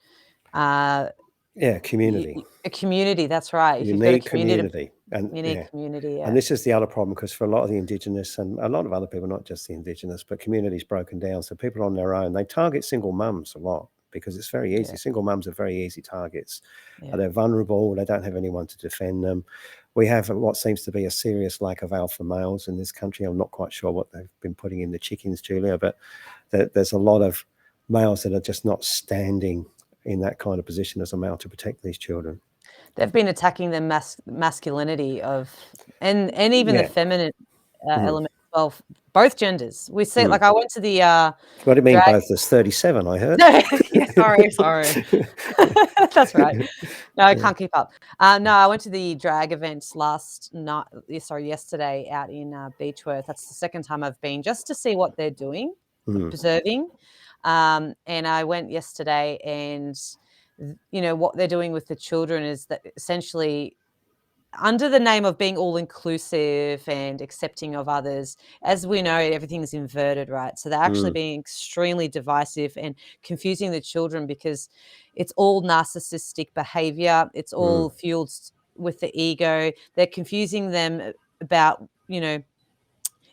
Community. A community, that's right. You need community. And you need community, And this is the other problem, because for a lot of the Indigenous and a lot of other people, not just the Indigenous, but communities broken down. So people on their own, they target single mums a lot because it's very easy. Single mums are very easy targets. They're vulnerable. They don't have anyone to defend them. We have what seems to be a serious lack of alpha males in this country. I'm not quite sure what they've been putting in the chickens, Julia, but there's a lot of males that are just not standing in that kind of position as a male to protect these children. They've been attacking the masculinity of, and even the feminine element of both genders. We see, like, I went to the what do you mean both? There's 37, I heard. Sorry. That's right. No, I can't keep up. No, I went to the drag event yesterday out in Beechworth. That's the second time I've been, just to see what they're doing, observing. And I went yesterday, and what they're doing with the children is that essentially, under the name of being all inclusive and accepting of others, as we know, everything's inverted, right? So they're actually being extremely divisive and confusing the children, because it's all narcissistic behavior. It's all fueled with the ego. They're confusing them about,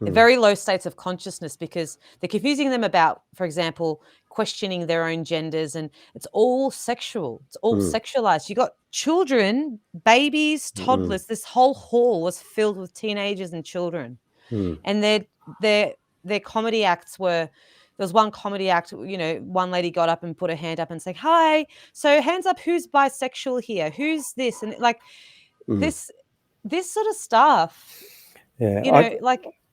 very low states of consciousness, because they're confusing them about, for example, questioning their own genders, and it's all sexual. It's all sexualized. You got children, babies, toddlers. This whole hall was filled with teenagers and children, and their comedy acts were. There was one comedy act. One lady got up and put her hand up and said, "Hi, so hands up, who's bisexual here? Who's this?" And like this sort of stuff.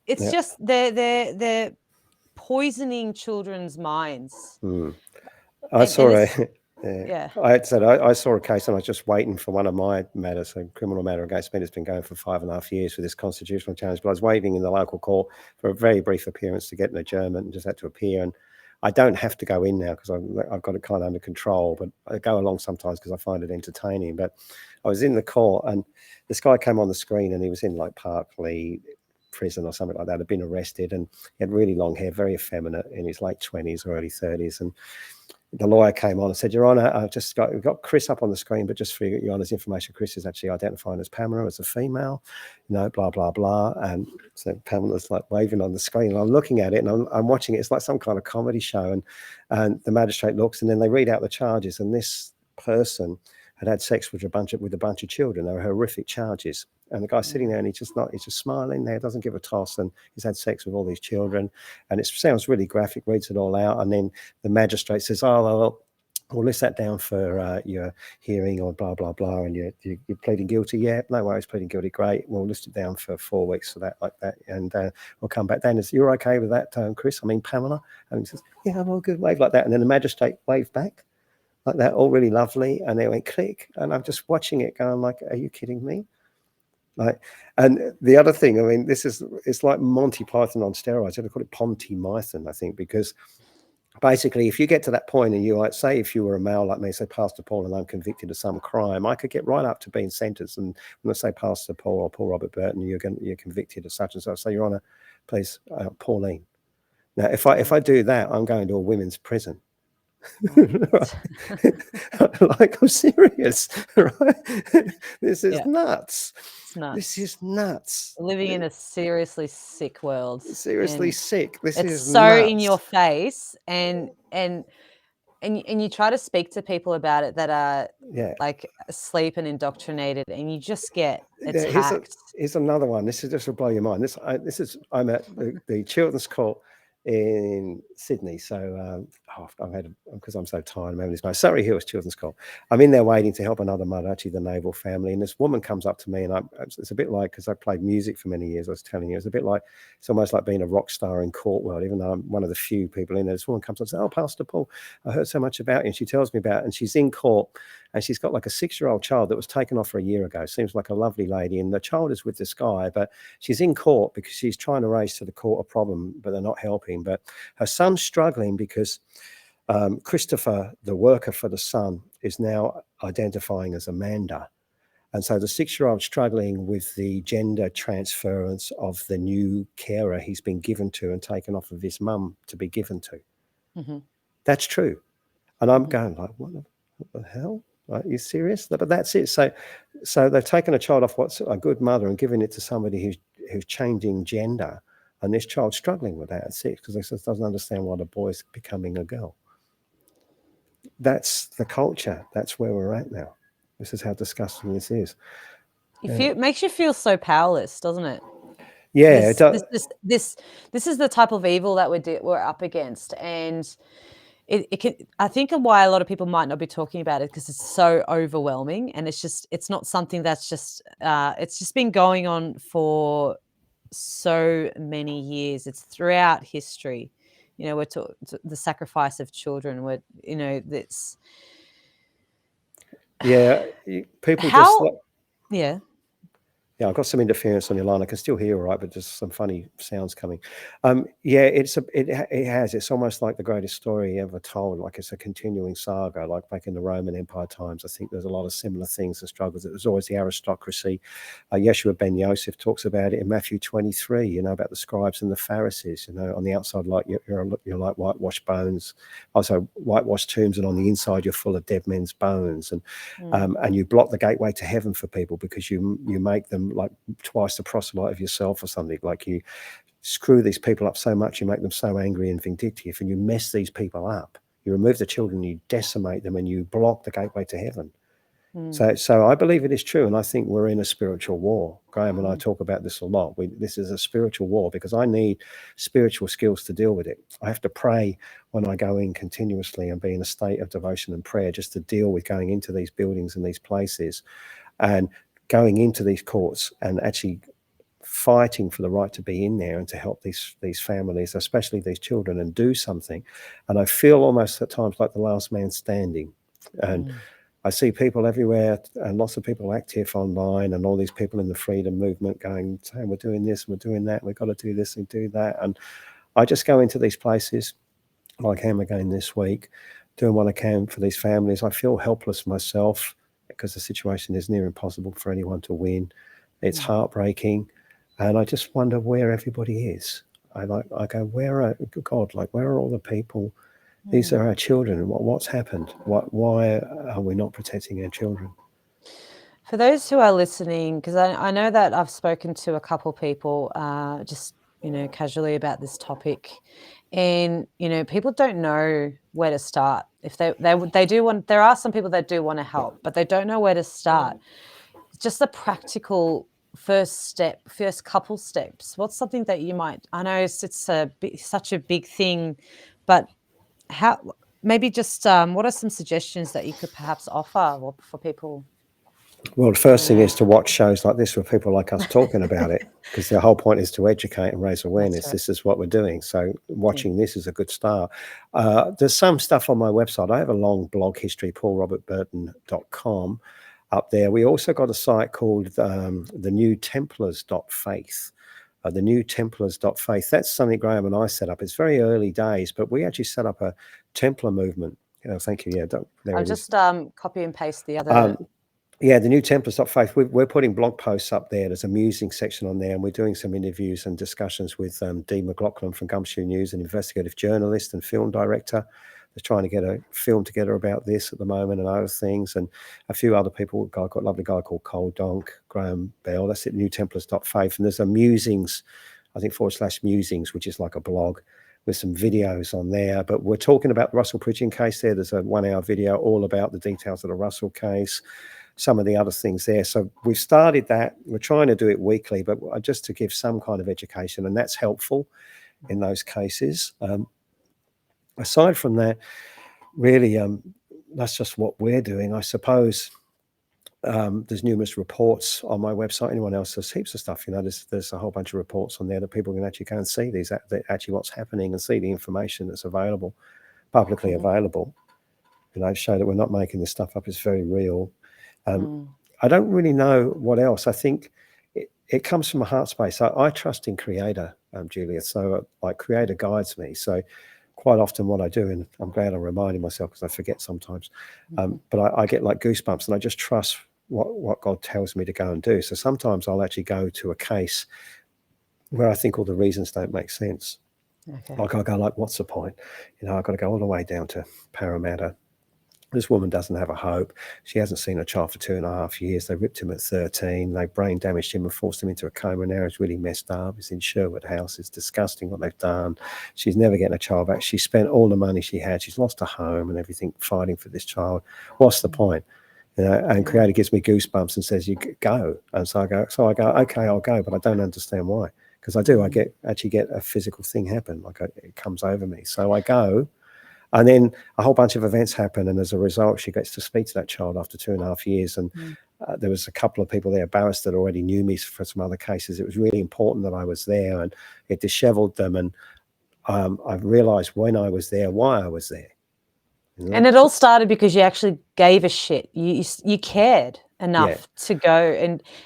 It's just they're poisoning children's minds. I saw a case, and I was just waiting for one of my matters, a criminal matter against me that's been going for 5.5 years for this constitutional challenge. But I was waiting in the local court for a very brief appearance to get an adjournment, and just had to appear. And I don't have to go in now because I've got it kind of under control, but I go along sometimes because I find it entertaining. But I was in the court, and this guy came on the screen, and he was in like Parkley. prison or something like that, had been arrested, and he had really long hair, very effeminate, in his late 20s or early 30s. And the lawyer came on and said, Your Honour, we've got Chris up on the screen, but just for Your Honour's information, Chris is actually identifying as Pamela, as a female, blah, blah, blah. And so Pamela's like waving on the screen, and I'm looking at it, and I'm watching it. It's like some kind of comedy show. And the magistrate looks, and then they read out the charges. And this person had sex with a bunch of children. They were horrific charges. And the guy's sitting there, and he's just smiling there, doesn't give a toss, and he's had sex with all these children. And it sounds really graphic, reads it all out. And then the magistrate says, oh, well, we'll list that down for your hearing, or blah, blah, blah, and you're pleading guilty. Yeah, no worries, pleading guilty, great. We'll list it down for 4 weeks for that, like that, and we'll come back down. You're okay with that, Chris? I mean, Pamela? And he says, yeah, I'm all good, wave like that. And then the magistrate waved back like that, all really lovely, and they went click, and I'm just watching it going like, are you kidding me? Like, and the other thing, I mean, it's like Monty Python on steroids. I'd call it Ponty Python, I think, because basically, if you get to that point and you, like, say, if you were a male like me, say Pastor Paul, and I'm convicted of some crime, I could get right up to being sentenced. And when I say Pastor Paul or Paul Robert Burton, you're convicted of such and such. So, Your Honour, please, Pauline. Now, if I do that, I'm going to a women's prison. Like, I'm serious, right? This is nuts. It's nuts. This is nuts. We're living in a seriously sick world. Seriously sick. This it's is so nuts. in your face, and you try to speak to people about it that are like asleep and indoctrinated, and you just get attacked. Here's another one. This will blow your mind. I'm at the Children's Court in Sydney. So because I'm so tired, I'm having this. Surrey Hills Children's Court. I'm in there waiting to help another mother, actually the Naval family, and this woman comes up to me, and it's a bit like, because I played music for many years, I was telling you, it's almost like being a rock star in court world, even though I'm one of the few people in there. This woman comes up and says, oh, Pastor Paul, I heard so much about you, and she tells me about it, and she's in court, and she's got like a 6-year-old child that was taken off her a year ago. Seems like a lovely lady, and the child is with this guy, but she's in court because she's trying to raise to the court a problem, but they're not helping. But her son's struggling because Christopher, the worker for the son, is now identifying as Amanda. And so the 6-year-old struggling with the gender transference of the new carer he's been given to and taken off of his mum to be given to. Mm-hmm. That's true. And I'm going like, what the hell? Like, are you serious? But that's it. So they've taken a child off what's a good mother and given it to somebody who's changing gender. And this child's struggling with that at 6 because he doesn't understand why the boy's becoming a girl. That's the culture. That's where we're at now. This is how disgusting this is. It makes you feel so powerless, doesn't it? Yeah, this is the type of evil that we're up against, and it can. I think why a lot of people might not be talking about it because it's so overwhelming, and it's not something that's just it's just been going on for so many years. It's throughout history. We're the sacrifice of children. That's people yeah. Yeah, I've got some interference on your line. I can still hear all right, but just some funny sounds coming. It's almost like the greatest story ever told. Like, it's a continuing saga, like back in the Roman Empire times. I think there's a lot of similar things and struggles. It was always the aristocracy. Yeshua ben Yosef talks about it in Matthew 23, about the scribes and the Pharisees, on the outside, like you're like whitewashed bones, also whitewashed tombs, and on the inside you're full of dead men's bones. And you block the gateway to heaven for people because you make them like twice the proselyte of yourself or something. Like, you screw these people up so much, you make them so angry and vindictive, and you mess these people up. You remove the children, you decimate them, and you block the gateway to heaven. So I believe it is true, and I think we're in a spiritual war. Graham and I talk about this a lot. This is a spiritual war because I need spiritual skills to deal with it. I have to pray when I go in continuously and be in a state of devotion and prayer just to deal with going into these buildings and these places and going into these courts and actually fighting for the right to be in there and to help these families, especially these children, and do something. And I feel almost at times like the last man standing. And I see people everywhere, and lots of people active online, and all these people in the freedom movement saying, we're doing this, we're doing that, we've got to do this and do that. And I just go into these places, like I am again this week, doing what I can for these families. I feel helpless myself because the situation is near impossible for anyone to win. It's heartbreaking. And I just wonder where everybody is. I go, where are all the people? These are our children. What's happened? Why are we not protecting our children? For those who are listening, because I know that I've spoken to a couple people just, casually about this topic, and, people don't know where to start. If they do want, there are some people that do want to help, but they don't know where to start. Just the practical first couple steps. What's something that you might, I know it's such a big thing, but how, maybe just what are some suggestions that you could perhaps offer for people? Well, the first thing is to watch shows like this with people like us talking about it, because the whole point is to educate and raise awareness. right. This is what we're doing. So watching this is a good start. There's some stuff on my website. I have a long blog history, paulrobertburton.com up there. We also got a site called the New Templars.faith. The New Templars.faith. That's something Graham and I set up. It's very early days, but we actually set up a Templar movement. Thank you. Yeah, there I'll it just is. copy and paste the other. Yeah, the New Templars.faith. We're putting blog posts up there. There's a musing section on there, and we're doing some interviews and discussions with Dee McLaughlin from Gumshoe News, an investigative journalist and film director. They're trying to get a film together about this at the moment and other things, and a few other people. A lovely guy called Cole Donk, Graham Bell. That's it, New Templars.faith. And there's a musings, I think /musings, which is like a blog with some videos on there. But we're talking about the Russell Pridgeon case there. There's a 1-hour video all about the details of the Russell case, some of the other things there. So we've started that. We're trying to do it weekly, but just to give some kind of education, and that's helpful in those cases. Aside from that, really, that's just what we're doing. I suppose there's numerous reports on my website. Anyone else, there's heaps of stuff. There's a whole bunch of reports on there that people can actually go and see actually what's happening and see the information that's available, publicly available. Show that we're not making this stuff up. It's very real. I don't really know what else. I think it comes from a heart space. I trust in Creator, Julia. So Creator guides me. So quite often what I do, and I'm glad I'm reminding myself because I forget sometimes, but I get like goosebumps, and I just trust what God tells me to go and do. So sometimes I'll actually go to a case where I think all the reasons don't make sense. Okay. Like I go, what's the point? I've got to go all the way down to Parramatta. This woman doesn't have a hope. She hasn't seen her child for 2.5 years. They ripped him at 13. They brain damaged him and forced him into a coma. Now he's really messed up. He's in Sherwood House. It's disgusting what they've done. She's never getting a child back. She spent all the money she had. She's lost her home and everything fighting for this child. What's the point? And Creator gives me goosebumps and says, "You go." And so I go, okay, I'll go, but I don't understand why. Because I do. I actually get a physical thing happen. It comes over me. So I go. And then a whole bunch of events happen, and as a result, she gets to speak to that child after 2.5 years. And there was a couple of people there, barristers that already knew me for some other cases. It was really important that I was there, and it disheveled them. And I realised when I was there why I was there. And it all started because you actually gave a shit. You cared enough to go,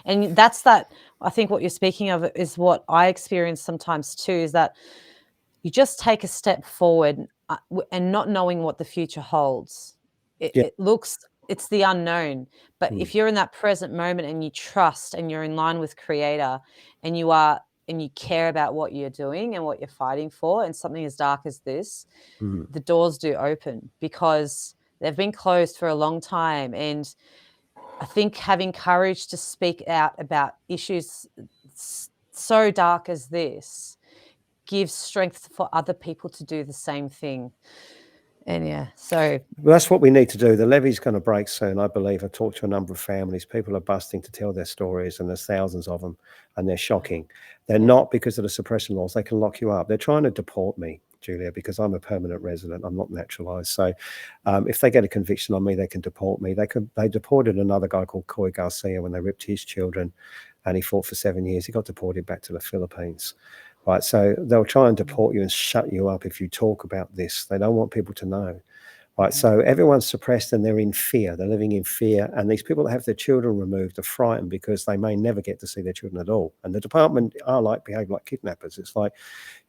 and that's that. I think what you're speaking of is what I experience sometimes too. Is that you just take a step forward and not knowing what the future holds. It's the unknown. But if you're in that present moment and you trust and you're in line with Creator and you care about what you're doing and what you're fighting for, and something as dark as this, the doors do open because they've been closed for a long time. And I think having courage to speak out about issues so dark as this gives strength for other people to do the same thing. And so that's what we need to do. The levee's going to break soon, I believe. I talked to a number of families. People are busting to tell their stories, and there's thousands of them, and they're shocking. They're not because of the suppression laws. They can lock you up. They're trying to deport me, Julia, because I'm a permanent resident. I'm not naturalized. So if they get a conviction on me, they can deport me. They deported another guy called Coy Garcia when they ripped his children, and he fought for 7 years. He got deported back to the Philippines. Right, so they'll try and deport you and shut you up if you talk about this. They don't want people to know. Right, so everyone's suppressed and they're in fear. They're living in fear. And these people that have their children removed are frightened because they may never get to see their children at all. And the department behave like kidnappers. It's like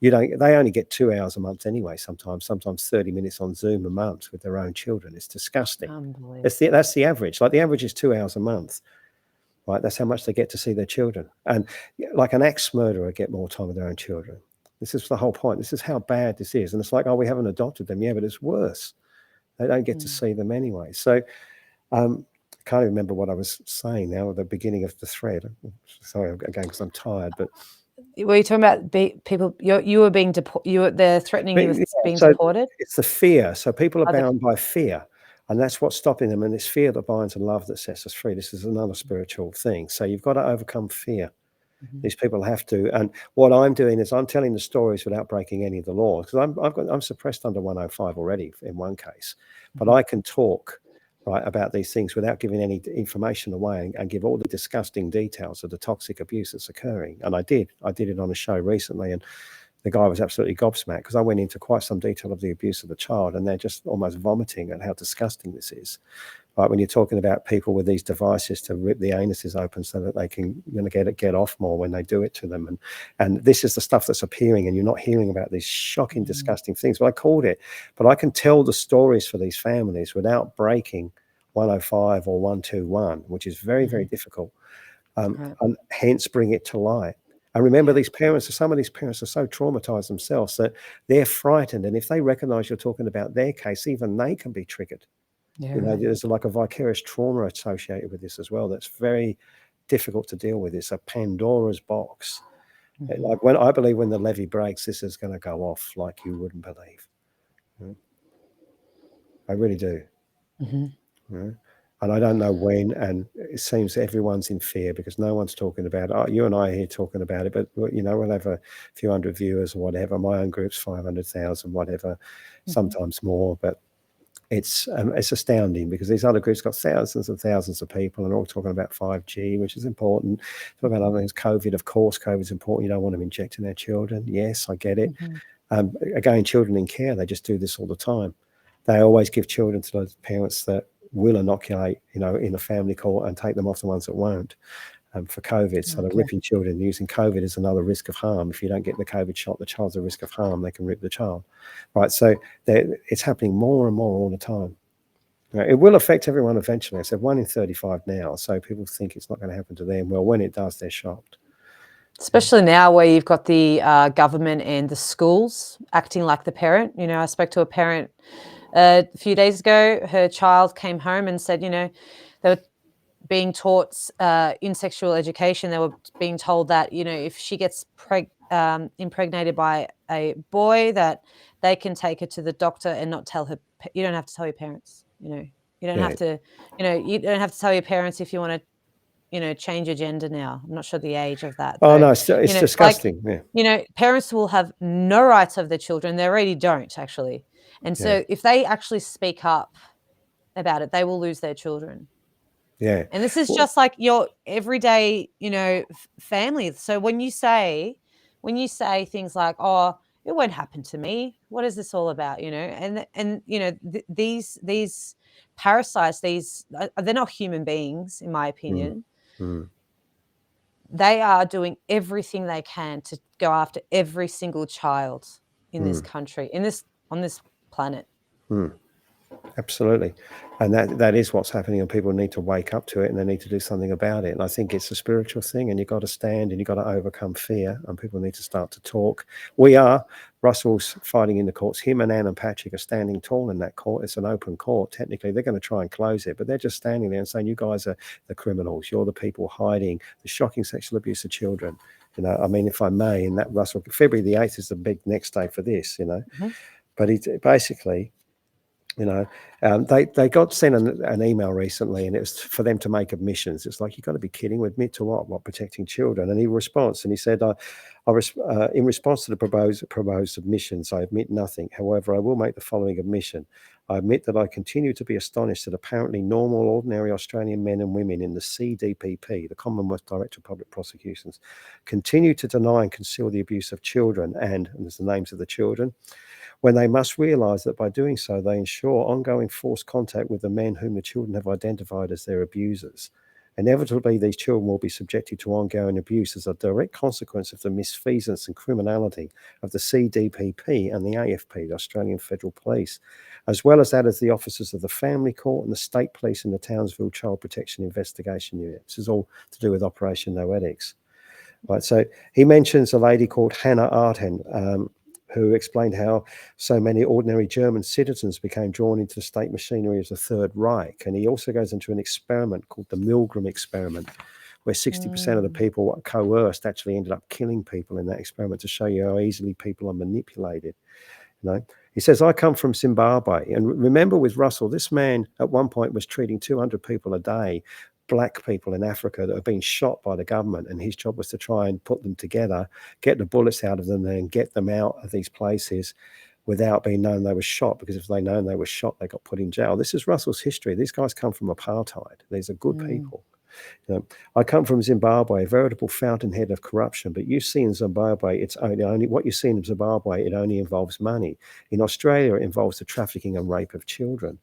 they only get 2 hours a month anyway, sometimes 30 minutes on Zoom a month with their own children. It's disgusting. That's the average. Like the average is 2 hours a month. right? That's how much they get to see their children. And like an axe murderer get more time with their own children. This is the whole point. This is how bad this is. And it's like, oh, we haven't adopted them. Yeah, but it's worse. They don't get to see them anyway. So I can't even remember what I was saying now at the beginning of the thread. Sorry, again, because I'm tired. But were you talking about people? You were being deported. They're threatening you with being deported. It's the fear. So people are Other- bound by fear, and that's what's stopping them. And it's fear that binds and love that sets us free. This is another spiritual thing. So you've got to overcome fear. These people have to. And what I'm doing is I'm telling the stories without breaking any of the laws, because I'm suppressed under 105 already in one case, but I can talk right about these things without giving any information away and give all the disgusting details of the toxic abuse that's occurring. And I did it on a show recently, and the guy was absolutely gobsmacked because I went into quite some detail of the abuse of the child, and they're just almost vomiting at how disgusting this is. Right, when you're talking about people with these devices to rip the anuses open so that they can get off more when they do it to them, and this is the stuff that's appearing, and you're not hearing about these shocking, disgusting things. But I called it, but I can tell the stories for these families without breaking 105 or 121, which is very, very difficult, and hence bring it to light. And remember, some of these parents are so traumatized themselves that they're frightened, and if they recognize you're talking about their case, even they can be triggered. There's like a vicarious trauma associated with this as well. That's very difficult to deal with. It's a Pandora's box. Like I believe when the levee breaks, this is going to go off like you wouldn't believe. I really do. And I don't know when. And it seems everyone's in fear because no one's talking about it. Oh, you and I are here talking about it, but we'll have a few hundred viewers or whatever. My own group's 500,000, whatever, sometimes more, but it's astounding because these other groups got thousands and thousands of people and they're all talking about 5G, which is important. Talking about other things, COVID, of course, COVID's important. You don't want them injecting their children. Yes, I get it. Again, children in care, they just do this all the time. They always give children to those parents that will inoculate, in a family court and take them off the ones that won't. For COVID. So they're ripping children. Using COVID as another risk of harm. If you don't get the COVID shot, the child's a risk of harm. They can rip the child. Right. So it's happening more and more all the time. It will affect everyone eventually. I said 1 in 35 now. So people think it's not going to happen to them. Well, when it does, they're shocked. Especially now where you've got the government and the schools acting like the parent. I spoke to a parent a few days ago. Her child came home and said, they were being taught in sexual education, they were being told that, if she gets impregnated by a boy, that they can take her to the doctor and not tell her. You don't have to tell your parents. You don't have to. You don't have to tell your parents if you want to. Change your gender now. I'm not sure the age of that. Oh, no, it's disgusting. Parents will have no rights of their children. They already don't, actually. And so if they actually speak up about it, they will lose their children. Yeah. And this is just like your everyday, family. So when you say things like, "Oh, it won't happen to me," what is this all about? And these parasites, they're not human beings, in my opinion. They are doing everything they can to go after every single child in this country, on this planet. Absolutely. And that is what's happening, and people need to wake up to it and they need to do something about it. And I think it's a spiritual thing, and you've got to stand and you've got to overcome fear, and people need to start to talk. Russell's fighting in the courts. Him and Anne and Patrick are standing tall in that court. It's an open court. Technically, they're going to try and close it, but they're just standing there and saying, you guys are the criminals. You're the people hiding the shocking sexual abuse of children. If I may, in that Russell, February the 8th is the big next day for this, But it basically... they got sent an email recently, and it was for them to make admissions. It's like, you've got to be kidding. Admit to what? Protecting children. And he responds, and he said, in response to the proposed admissions, I admit nothing. However, I will make the following admission. I admit that I continue to be astonished that apparently normal, ordinary Australian men and women in the CDPP, the Commonwealth Director of Public Prosecutions, continue to deny and conceal the abuse of children, and there's the names of the children, when they must realise that by doing so, they ensure ongoing forced contact with the men whom the children have identified as their abusers. Inevitably, these children will be subjected to ongoing abuse as a direct consequence of the misfeasance and criminality of the CDPP and the AFP, the Australian Federal Police, as well as that of the officers of the Family Court and the State Police and the Townsville Child Protection Investigation Unit. This is all to do with Operation Noetics. Right, so he mentions a lady called Hannah Arden, who explained how so many ordinary German citizens became drawn into the state machinery of the Third Reich. And he also goes into an experiment called the Milgram experiment, where 60% of the people coerced actually ended up killing people in that experiment, to show you how easily people are manipulated. You know, he says, I come from Zimbabwe. And remember with Russell, this man at one point was treating 200 people a day, black people in Africa that have been shot by the government, and his job was to try and put them together, get the bullets out of them, and get them out of these places without being known they were shot, because if they known they were shot, they got put in jail. This is Russell's history. These guys come from apartheid. These are good people. You know, I come from Zimbabwe, a veritable fountainhead of corruption, but you see in Zimbabwe, it's only what you see in Zimbabwe, it only involves money. In Australia, it involves the trafficking and rape of children.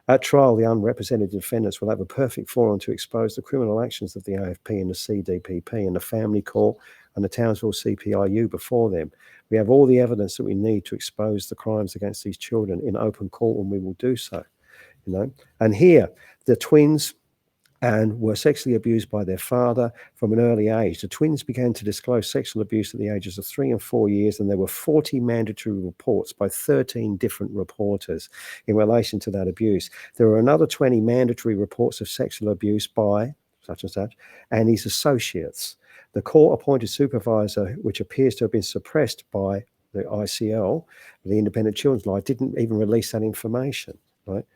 At trial, the unrepresented defendants will have a perfect forum to expose the criminal actions of the AFP and the CDPP and the Family Court and the Townsville CPIU before them. We have all the evidence that we need to expose the crimes against these children in open court, and we will do so. You know, and here the twins and were sexually abused by their father from an early age. The twins began to disclose sexual abuse at the ages of 3 and 4 years, and there were 40 mandatory reports by 13 different reporters in relation to that abuse. There were another 20 mandatory reports of sexual abuse by such and such and his associates. The court-appointed supervisor, which appears to have been suppressed by the ICL, the Independent Children's Line, didn't even release that information, right?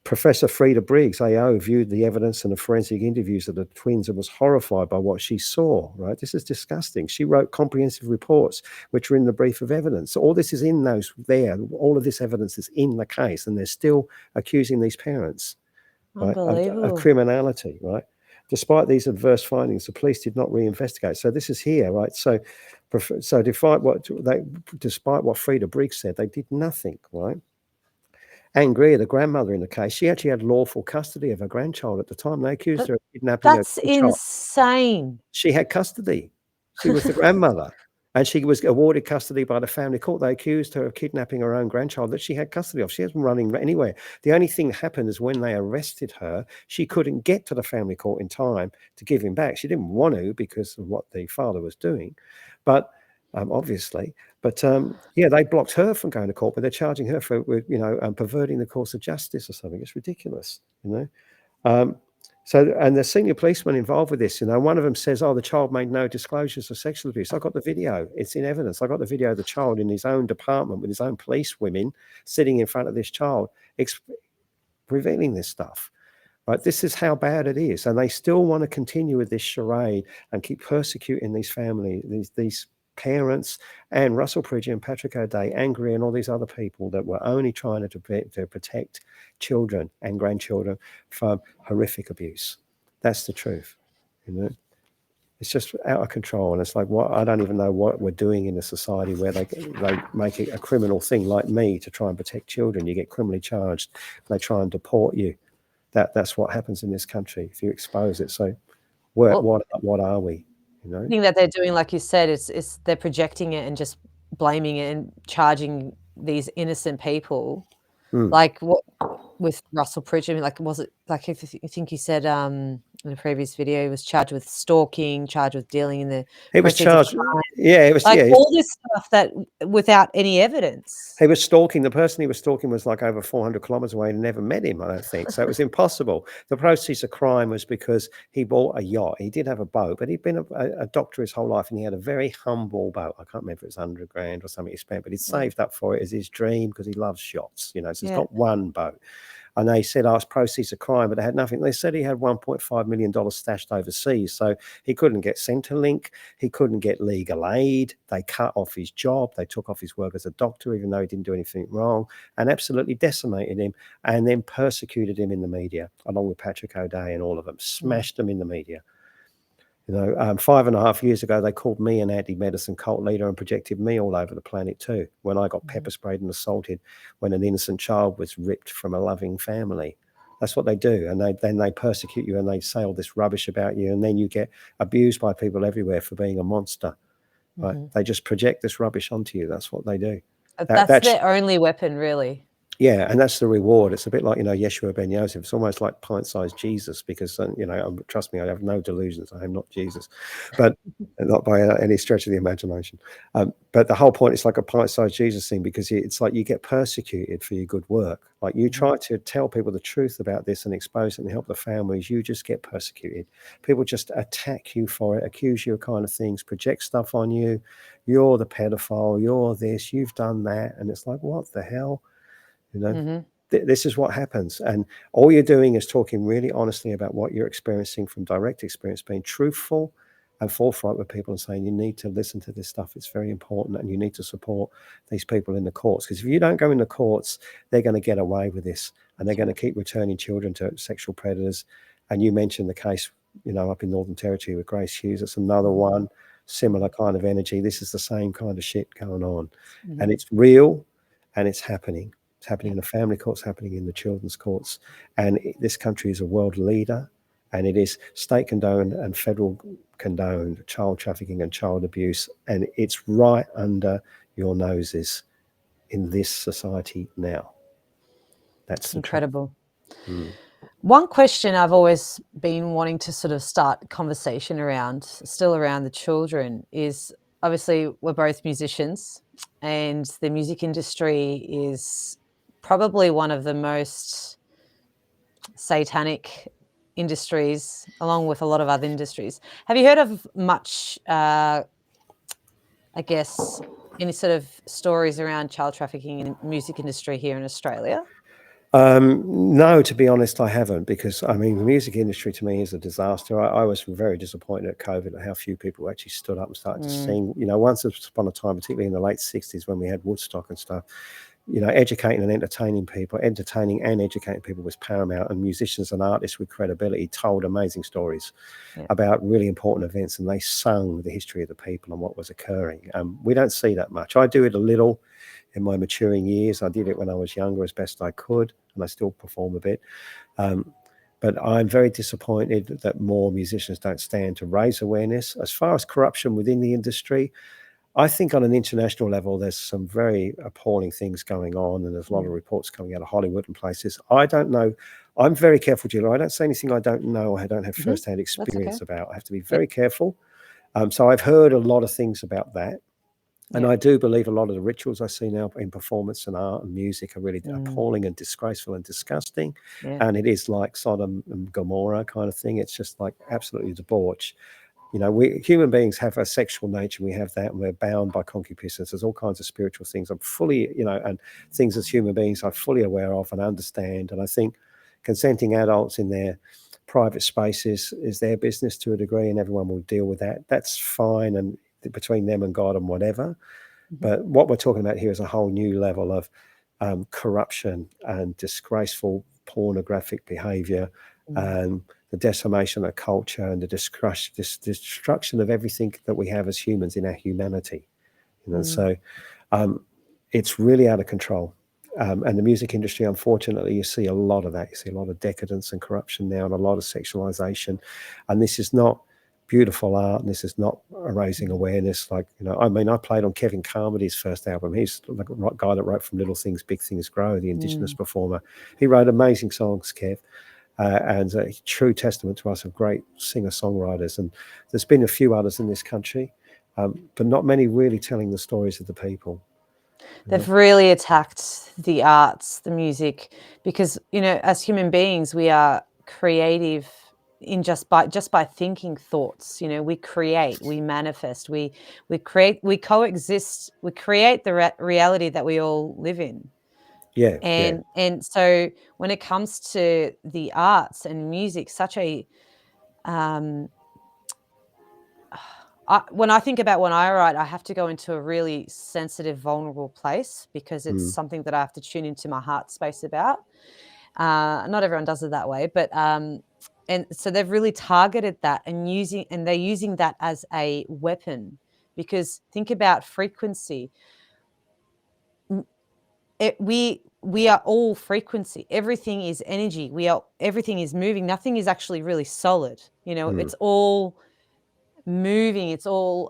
Professor Frida Briggs, AO, viewed the evidence and the forensic interviews of the twins and was horrified by what she saw, right? This is disgusting. She wrote comprehensive reports, which are in the brief of evidence. So all this is in those there. All of this evidence is in the case, and they're still accusing these parents, right, of criminality, right? Despite these adverse findings, the police did not reinvestigate. So this is here, right? So despite what Frida Briggs said, they did nothing, right? Angria, the grandmother in the case, she actually had lawful custody of her grandchild at the time. They accused her of kidnapping her That's grandchild. insane. She had custody. She was the grandmother. And she was awarded custody by the family court. They accused her of kidnapping her own grandchild that she had custody of. She hasn't running anywhere. The only thing that happened is when they arrested her, she couldn't get to the family court in time to give him back. She didn't want to because of what the father was doing, but obviously. But yeah, they blocked her from going to court, but they're charging her for, perverting the course of justice or something. It's ridiculous, you know. So, and the senior policeman involved with this, one of them says, the child made no disclosures of sexual abuse. I got the video. It's in evidence. I got the video of the child in his own department with his own police women sitting in front of this child, revealing this stuff. Right? This is how bad it is. And they still want to continue with this charade and keep persecuting these families, these parents, and Russell Pridgen and Patrick O'Day, Angry, and all these other people that were only trying to protect children and grandchildren from horrific abuse. That's the truth. It's just out of control, and it's like, what, I don't even know what we're doing in a society where they make it a criminal thing like me to try and protect children. You get criminally charged, they try and deport you. That's what happens in this country if you expose it. So what are we? The thing that they're doing, like you said, is they're projecting it and just blaming it and charging these innocent people. Like what with Russell Pridgen, like was it like I think you said in a previous video he was charged with stalking, charged with dealing in the he was charged. Yeah, it was like all this stuff that without any evidence. He was stalking. The person he was stalking was like over 400 kilometers away and never met him, I don't think. So it was impossible. The proceeds of crime was because he bought a yacht. He did have a boat, but he'd been a doctor his whole life, and he had a very humble boat. I can't remember if it was $100,000 or something he spent, but he saved up for it as his dream because he loves yachts, So he's got one boat. And they said, it's proceeds of crime, but they had nothing. They said he had $1.5 million stashed overseas. So he couldn't get Centrelink. He couldn't get legal aid. They cut off his job. They took off his work as a doctor, even though he didn't do anything wrong, and absolutely decimated him, and then persecuted him in the media, along with Patrick O'Day and all of them, smashed them in the media. 5.5 years ago, they called me an anti-medicine cult leader and projected me all over the planet too, when I got pepper sprayed and assaulted when an innocent child was ripped from a loving family. That's what they do. And then they persecute you and they say all this rubbish about you. And then you get abused by people everywhere for being a monster, right? They just project this rubbish onto you. That's what they do. That's their only weapon, really. Yeah, and that's the reward. It's a bit like, Yeshua ben Yosef. It's almost like pint-sized Jesus because, trust me, I have no delusions. I am not Jesus, but not by any stretch of the imagination. But the whole point is like a pint-sized Jesus thing because it's like you get persecuted for your good work. Like you try to tell people the truth about this and expose it and help the families, you just get persecuted. People just attack you for it, accuse you of kind of things, project stuff on you. You're the pedophile, you're this, you've done that. And it's like, what the hell? This is what happens. And all you're doing is talking really honestly about what you're experiencing from direct experience, being truthful and forthright with people and saying, you need to listen to this stuff. It's very important. And you need to support these people in the courts. Because if you don't go in the courts, they're going to get away with this and they're going to keep returning children to sexual predators. And you mentioned the case, up in Northern Territory with Grace Hughes. It's another one, similar kind of energy. This is the same kind of shit going on. And it's real and it's happening. It's happening in the family courts, happening in the children's courts. And this country is a world leader, and it is state condoned and federal condoned child trafficking and child abuse. And it's right under your noses in this society now. That's incredible. One question I've always been wanting to sort of start conversation around, still around the children, is obviously we're both musicians, and the music industry is probably one of the most satanic industries, along with a lot of other industries. Have you heard of much, I guess, any sort of stories around child trafficking in the music industry here in Australia? No, to be honest, I haven't, because the music industry to me is a disaster. I was very disappointed at COVID at how few people actually stood up and started to sing. Once upon a time, particularly in the late 60s when we had Woodstock and stuff, educating and entertaining people, entertaining and educating people was paramount. And musicians and artists with credibility told amazing stories about really important events, and they sung the history of the people and what was occurring. We don't see that much. I do it a little in my maturing years. I did it when I was younger as best I could, and I still perform a bit. But I'm very disappointed that more musicians don't stand to raise awareness. As far as corruption within the industry, I think on an international level, there's some very appalling things going on, and there's a lot of reports coming out of Hollywood and places. I don't know. I'm very careful, Julia. I don't say anything I don't know or I don't have firsthand experience about. I have to be very careful. So I've heard a lot of things about that. And I do believe a lot of the rituals I see now in performance and art and music are really appalling and disgraceful and disgusting. And it is like Sodom and Gomorrah kind of thing. It's just like absolutely debauch. We human beings have a sexual nature. We have that, and we're bound by concupiscence. There's all kinds of spiritual things. I'm fully, and things as human beings I'm fully aware of and understand. And I think consenting adults in their private spaces is their business to a degree, and everyone will deal with that. That's fine, and between them and God and whatever. But what we're talking about here is a whole new level of corruption and disgraceful pornographic behavior and the decimation of culture and the destruction of everything that we have as humans in our humanity. So it's really out of control. And the music industry, unfortunately, you see a lot of that. You see a lot of decadence and corruption now, and a lot of sexualization. And this is not beautiful art, and this is not raising awareness. I played on Kevin Carmody's first album. He's the guy that wrote From Little Things Big Things Grow, the Indigenous performer. He wrote amazing songs, Kev, and a true testament to us of great singer-songwriters. And there's been a few others in this country, but not many really telling the stories of the people. They've really attacked the arts, the music, because, as human beings, we are creative in just by thinking thoughts. We create, we manifest, we create, we coexist, we create the reality that we all live in. And so when it comes to the arts and music, such a when I think about when I write, I have to go into a really sensitive, vulnerable place, because it's something that I have to tune into my heart space about. Not everyone does it that way, but and so they've really targeted that and they're using that as a weapon, because think about frequency. we are all frequency. Everything is energy. Everything is moving. Nothing is actually really solid. It's all moving. It's all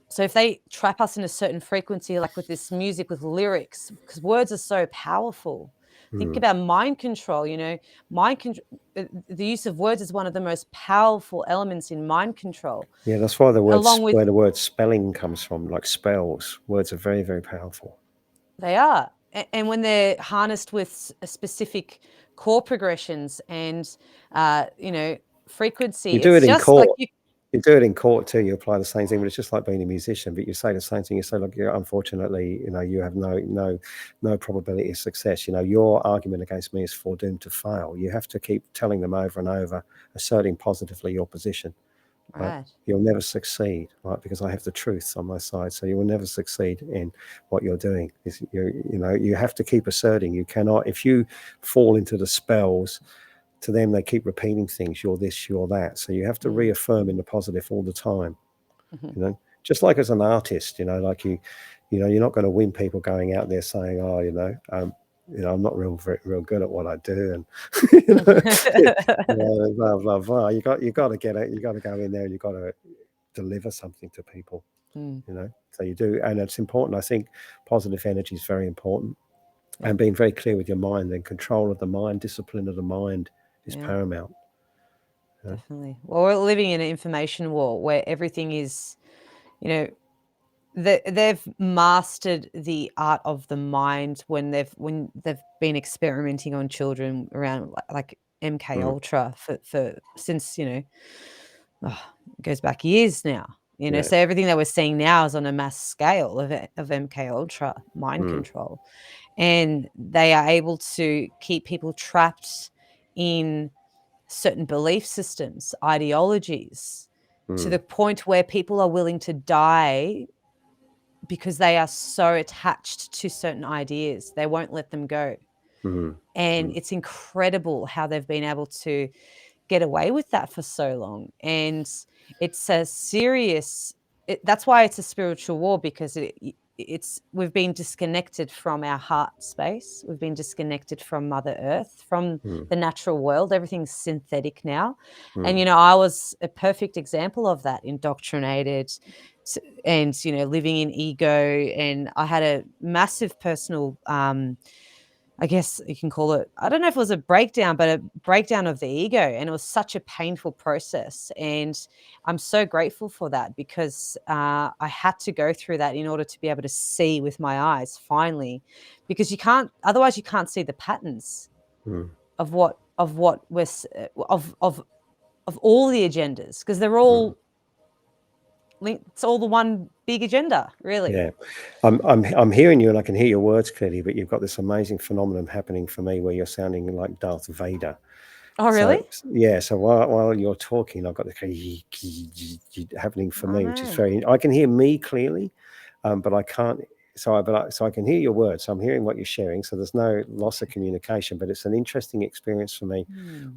so if they trap us in a certain frequency, like with this music, with lyrics, because words are so powerful. Think about mind control. The use of words is one of the most powerful elements in mind control. Yeah, that's why Along with where the word spelling comes from, like spells. Words are very, very powerful. They are. And when they're harnessed with specific chord progressions and, frequency, You do it's it in just like court. You do it in court too. You apply the same thing, but it's just like being a musician. But you say the same thing. You say, look, unfortunately, you have no probability of success. Your argument against me is foredoomed to fail. You have to keep telling them over and over, asserting positively your position. Right? You'll never succeed, right? Because I have the truth on my side. So you will never succeed in what you're doing. You have to keep asserting. You cannot, if you fall into the spells, to them they keep repeating things. You're this, you're that. So you have to reaffirm in the positive all the time. Just like as an artist, like you're not going to win people going out there saying, I'm not real good at what I do, and blah blah blah. You got to get it. You got to go in there and you got to deliver something to people. So you do, and it's important. I think positive energy is very important, and being very clear with your mind and control of the mind, discipline of the mind is paramount. Definitely. Well, we're living in an information war where everything is, they've mastered the art of the mind when they've been experimenting on children around like MK Ultra for since it goes back years now. So everything that we're seeing now is on a mass scale of MK Ultra mind control, and they are able to keep people trapped in certain belief systems, ideologies, to the point where people are willing to die because they are so attached to certain ideas. They won't let them go. And it's incredible how they've been able to get away with that for so long. And it's a serious, that's why it's a spiritual war, because we've been disconnected from our heart space. We've been disconnected from Mother Earth, from the natural world. Everything's synthetic now. And, I was a perfect example of that, indoctrinated and, living in ego. And I had a massive personal, I guess you can call it, I don't know if it was a breakdown, but a breakdown of the ego. And it was such a painful process. And I'm so grateful for that, because I had to go through that in order to be able to see with my eyes finally, because otherwise you can't see the patterns of what we're, of all the agendas, because they're all linked. It's all the one big agenda, really. Yeah, I'm hearing you, and I can hear your words clearly. But you've got this amazing phenomenon happening for me, where you're sounding like Darth Vader. Oh, really? So while you're talking, I've got the happening for me, which is very. I can hear me clearly, but I can't. So I can hear your words. So I'm hearing what you're sharing. So there's no loss of communication, but it's an interesting experience for me,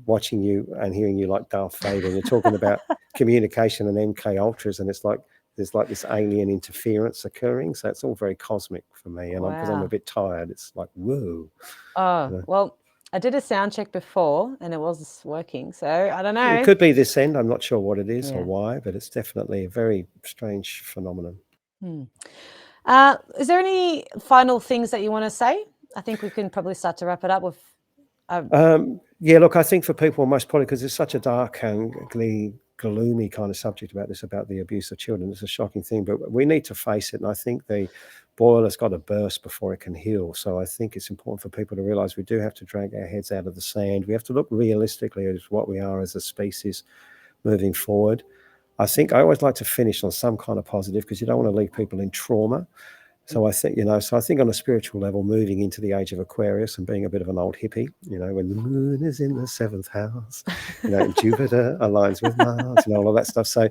watching you and hearing you like Darth Vader. And you're talking about communication and MK Ultras, and it's like there's like this alien interference occurring. So it's all very cosmic for me. And because I'm a bit tired, it's like, whoa. Oh, well, I did a sound check before and it was working. So I don't know. It could be this end. I'm not sure what it is or why, but it's definitely a very strange phenomenon. Is there any final things that you want to say? I think we can probably start to wrap it up with. Yeah, look, I think for people, most probably because it's such a dark and gloomy kind of subject about the abuse of children. It's a shocking thing, but we need to face it. And I think the boil has got to burst before it can heal. So I think it's important for people to realize we do have to drag our heads out of the sand. We have to look realistically at what we are as a species moving forward. I think I always like to finish on some kind of positive, because you don't want to leave people in trauma. So I think, I think on a spiritual level, moving into the age of Aquarius and being a bit of an old hippie, when the moon is in the 7th house, and Jupiter aligns with Mars, all of that stuff. So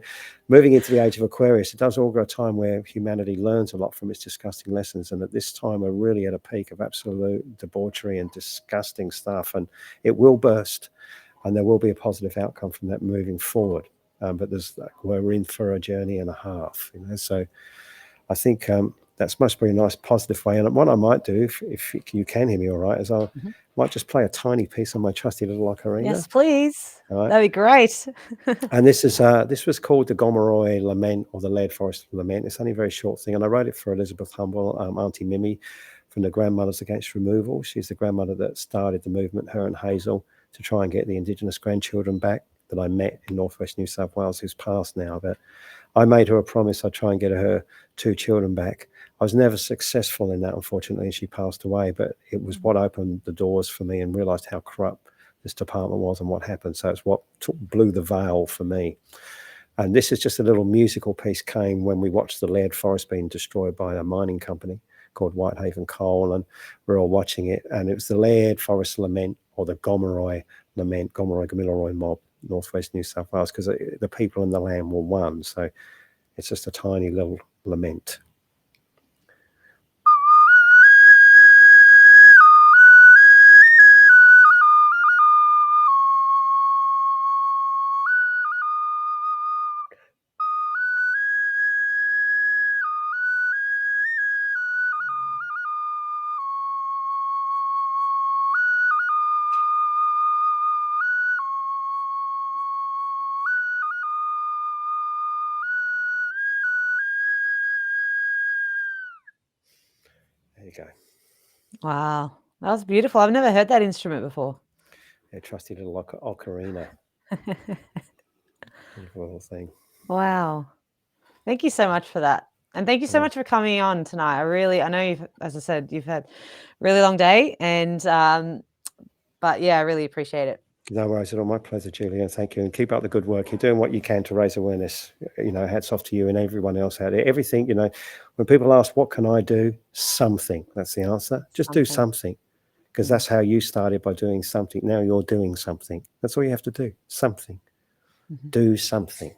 moving into the age of Aquarius, it does augur a time where humanity learns a lot from its disgusting lessons. And at this time, we're really at a peak of absolute debauchery and disgusting stuff. And it will burst, and there will be a positive outcome from that moving forward. But we're in for a journey and a half, So I think that's must be a nice positive way. And what I might do, if you can hear me all right, is I might just play a tiny piece on my trusty little ocarina. Yes, please. Right. That'd be great. And this was called the Gomeroi Lament, or the Lead Forest Lament. It's only a very short thing, and I wrote it for Elizabeth Humble, Auntie Mimi, from the Grandmothers Against Removal. She's the grandmother that started the movement, her and Hazel, to try and get the Indigenous grandchildren back that I met in northwest New South Wales, who's passed now. But I made her a promise I'd try and get her 2 children back. I was never successful in that, unfortunately, and she passed away. But it was what opened the doors for me, and realised how corrupt this department was and what happened. So it's what blew the veil for me. And this is just a little musical piece came when we watched the lead forest being destroyed by a mining company called Whitehaven Coal, and we're all watching it. And it was the Lead Forest Lament, or the Gomeroi Lament, Gomeroi Gamilaroi mob, northwest New South Wales, because the people in the land were one. So it's just a tiny little lament. There you go. Wow, that was beautiful. I've never heard that instrument before. Yeah, trusty little ocarina. Beautiful little thing. Wow. Thank you so much for that. And thank you so much for coming on tonight. I know you've, as I said, you've had a really long day, and but yeah, I really appreciate it. No worries at all. My pleasure, Julia. Thank you. And keep up the good work. You're doing what you can to raise awareness. Hats off to you and everyone else out there. Everything, when people ask, what can I do? Something. That's the answer. Just do something. Because that's how you started, by doing something. Now you're doing something. That's all you have to do. Something. Do something.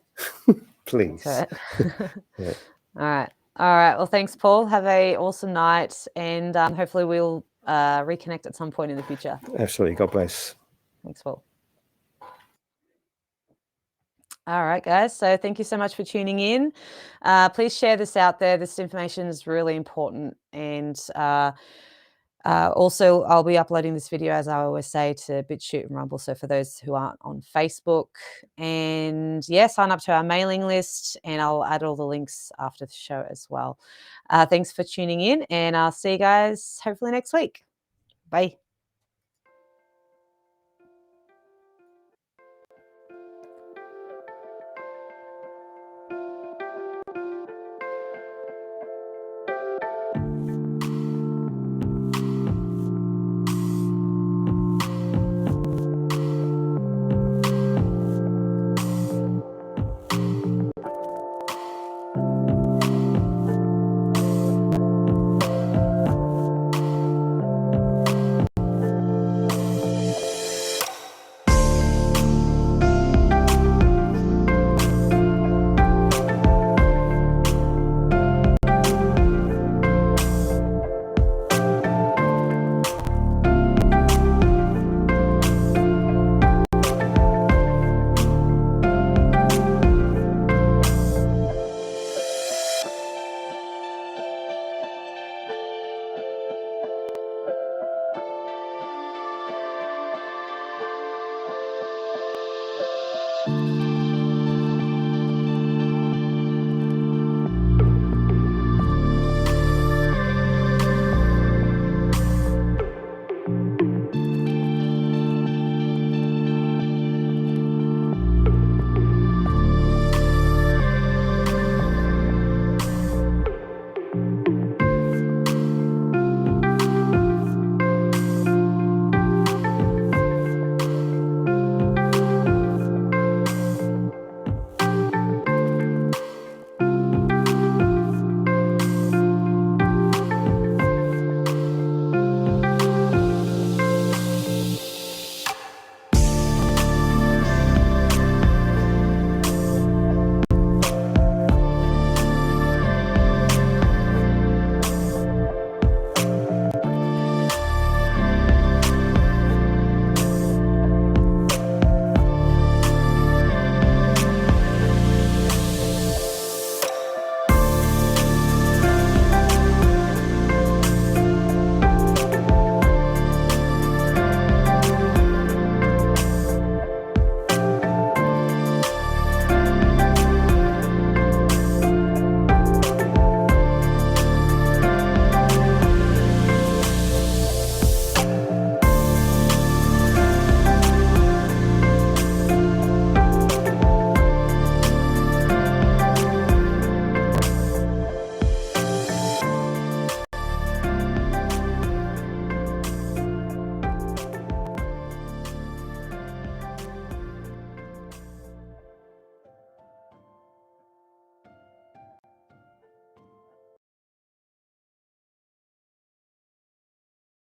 Please. That's right. Yeah. All right. Well, thanks, Paul. Have a awesome night, and hopefully we'll reconnect at some point in the future. Absolutely. God bless. Thanks, Paul. All right, guys. So thank you so much for tuning in. Please share this out there. This information is really important. And also, I'll be uploading this video, as I always say, to BitChute and Rumble. So for those who aren't on Facebook, and yeah, sign up to our mailing list, and I'll add all the links after the show as well. Thanks for tuning in, and I'll see you guys hopefully next week. Bye.